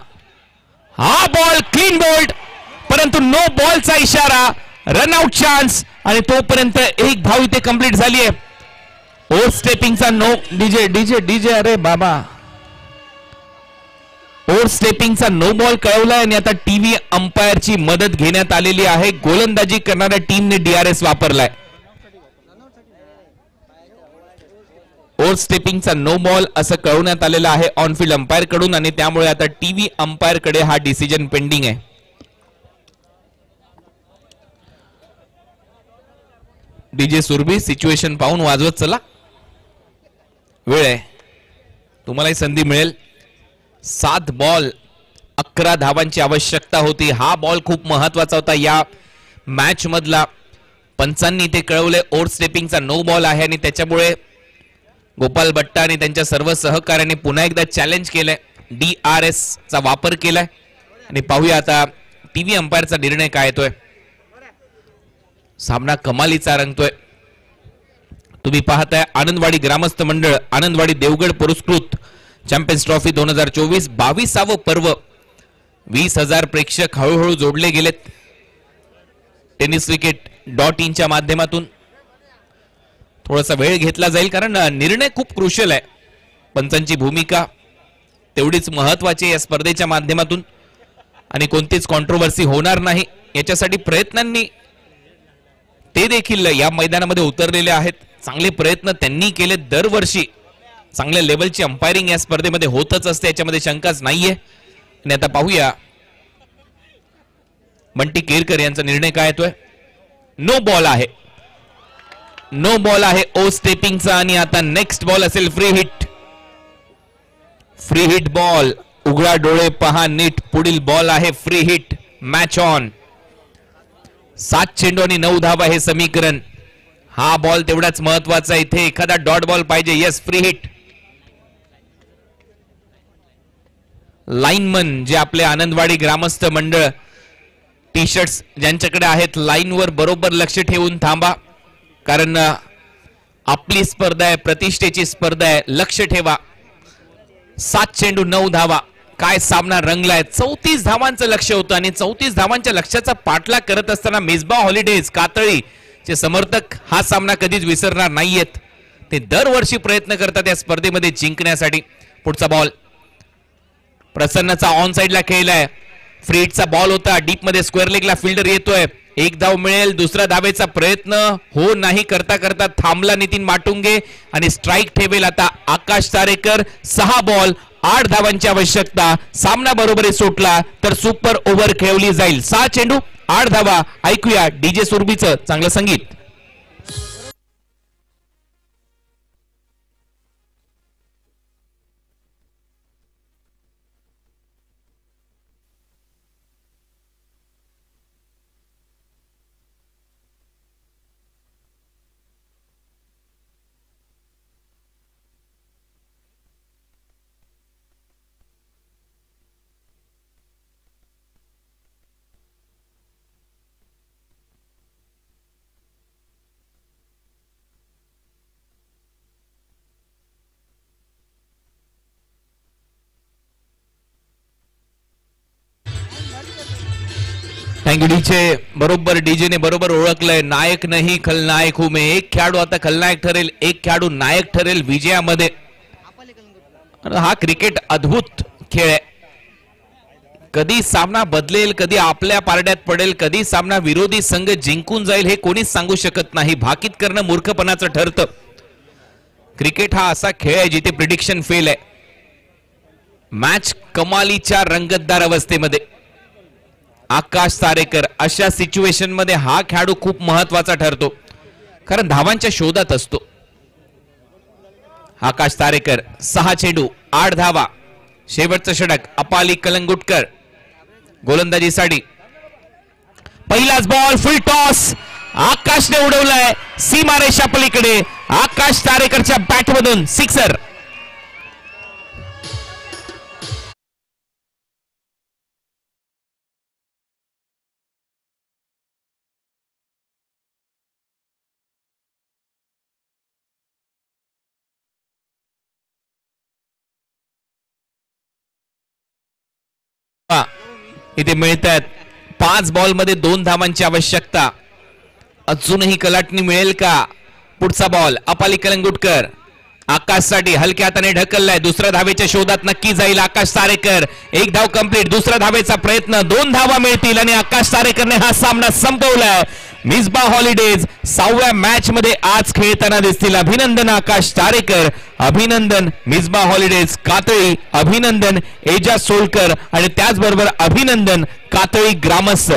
हा बॉल क्लीन बोल्ड, परंतु नो बॉलचा इशारा. रनआउट चान्स आणि तोपर्यंत एक धाव इथे कंप्लीट झाली आहे. ओव्हर स्टेपिंगचा नो. डीजे डीजे डीजे अरे बाबा. ओव्हर स्टेपिंगचा नो बॉल कळवलाय आणि आता टीव्ही अंपायरची मदत घेण्यात आलेली आहे. गोलंदाजी करणाऱ्या टीमने DRS वापरलाय. ओव्हर स्टेपिंगचा नो बॉल असं कळवण्यात आलेलं आहे ऑनफिल्ड अंपायर कडून आणि त्यामुळे आता टीव्ही अंपायर कडे हा डिसिजन पेंडिंग आहे. डीजे सुरभी सिच्युएशन पाहून वाजवत चला. वेळ आहे, तुम्हालाही संधी मिळेल. 7 बॉल 11 धावांची आवश्यकता होती. हा बॉल खूप महत्वाचा होता या मॅच मधला. पंचांनी ते कळवले ओव्हर स्टेपिंगचा नो बॉल आहे आणि त्याच्यामुळे गोपाल भट्ट आणि त्यांच्या सर्व सहकार्यांनी पुन्हा एकदा चॅलेंज केलंय. DRS चा वापर केलाय आणि पाहूया आता टीव्ही अंपायरचा निर्णय काय येतोय. सामना कमालीचा रंगतोय. तुम्ही पाहताय आनंदवाडी ग्रामस्थ मंडळ आनंदवाडी देवगड पुरस्कृत चॅम्पियन्स ट्रॉफी 2024 22वे पर्व. 20,000 प्रेक्षक हळूहळू जोडले गेलेत tenniswicket.in च्या माध्यमातून. थोडासा वेळ घेतला जाईल कारण निर्णय खूप क्रुशियल आहे. पंचांची भूमिका तेवढीच महत्वाची या स्पर्धेच्या माध्यमातून आणि कोणतीच कॉन्ट्रोवर्सी होणार नाही याच्यासाठी प्रयत्नांनी ते देखील या मैदानामध्ये उतरलेले आहेत. चांगले प्रयत्न त्यांनी केले. दरवर्षी चांगल्या लेवलची अंपायरिंग या स्पर्धेमध्ये होतच असते, याच्यामध्ये शंकाच नाहीये. आणि आता पाहूया बंटी केरकर यांचा निर्णय काय येतोय. नो बॉल आहे, नो बॉल आहे ओ स्टेपिंगचा. आणि आता नेक्स्ट बॉल असेल free hit. Free hit ball. उघडा डोळे पहा नीट. पुढील बॉल आहे फ्री हिट. Match on. 7 चेंडू आणि 9 धावा हे समीकरण. हा बॉल तेवढाच महत्वाचा. इथे एखादा डॉट बॉल पाहिजे. Yes, free hit. लाईनमन जे आपले आनंदवाडी ग्रामस्थ मंडळ टी शर्ट्स ज्यांच्याकडे आहेत, लाईनवर बरोबर लक्ष ठेवून थांबा कारण आपली स्पर्धा आहे, प्रतिष्ठेची स्पर्धा आहे. लक्ष ठेवा. 7 चेंडू 9 धावा. काय सामना रंगलाय. 34 धावांचं लक्ष होतं आणि 34 धावांच्या लक्ष्याचा पाठलाग करत असताना मिसबा हॉलिडेज कातळी चे समर्थक हा सामना कधीच विसरणार नाहीयेत. ते दरवर्षी प्रयत्न करतात या स्पर्धेमध्ये जिंकण्यासाठी. पुढचा बॉल प्रसन्नचा ऑन साइडला खेळलाय. फ्री हिटचा बॉल होता. डीप मध्ये स्क्वेअर लेगला फिल्डर येतोय. एक धाव मिळेल. दुसरा धावेचा प्रयत्न हो नाही करता करता थांबला नितीन माटुंगे आणि स्ट्राइक ठेवेल आता आकाश तारेकर. 6 बॉल 8 धावांची आवश्यकता. सामना बरोबरी सुटला तर सुपर ओव्हर खेळवली जाईल. 6 चेंडू 8 धावा. ऐकूया डीजे सुरभीचं चांगलं संगीत. Thank you DJ. बरोबर डीजेने बरोबर ओळखलंय. नायक नाही खलनायक हूं मैं. एक खेळाडू आता खलनायक ठरेल, एक खेळाडू नायक ठरेल विजयामध्ये. हा क्रिकेट अद्भुत खेळ आहे. कधी सामना बदलेल, कधी आपल्या पारड्यात पडेल, कधी सामना विरोधी संघ जिंकून जाईल हे कोणीच सांगू शकत नाही. भाकीत करणं मूर्खपणाचं ठरतं. क्रिकेट हा असा खेळ आहे जिथे प्रिडिक्शन फेल आहे. मॅच कमालीच्या रंगतदार अवस्थेमध्ये. आकाश तारेकर अशा सिच्युएशन मध्ये हा खेळाडू खूप महत्वाचा ठरतो कारण धावांच्या शोधात असतो. आकाश तारेकर 6 चेंडू 8 धावा. शेवटचं षटक अपाली कलंगुटकर गोलंदाजीसाठी. पहिलाच बॉल फुल टॉस. आकाशने उडवलाय सीमारेषा पलीकडे. आकाश तारेकरच्या बॅटमधून सिक्सर. इथे मिळतात 5 बॉल मध्ये 2 धावांची आवश्यकता. अजूनही कलाटणी मिळेल का. पुढचा बॉल अपाली कलंगुटकर. आकाशसाठी हलक्या हाताने ढकललाय. दुसऱ्या धावेच्या शोधात नक्की जाईल आकाश तारेकर. 1 धाव कंप्लीट. दुसऱ्या धावेचा प्रयत्न. 2 धावा मिळतील आणि आकाश तारेकरने हा सामना संपवलाय. मिसबा हॉलिडेज 6व्या मॅच मध्ये आज खेळताना दिसतील. अभिनंदन आकाश तारेकर, अभिनंदन मिसबा हॉलिडेज कातळी, अभिनंदन एजाज सोलकर आणि त्याचबरोबर अभिनंदन कातळी ग्रामस्थ.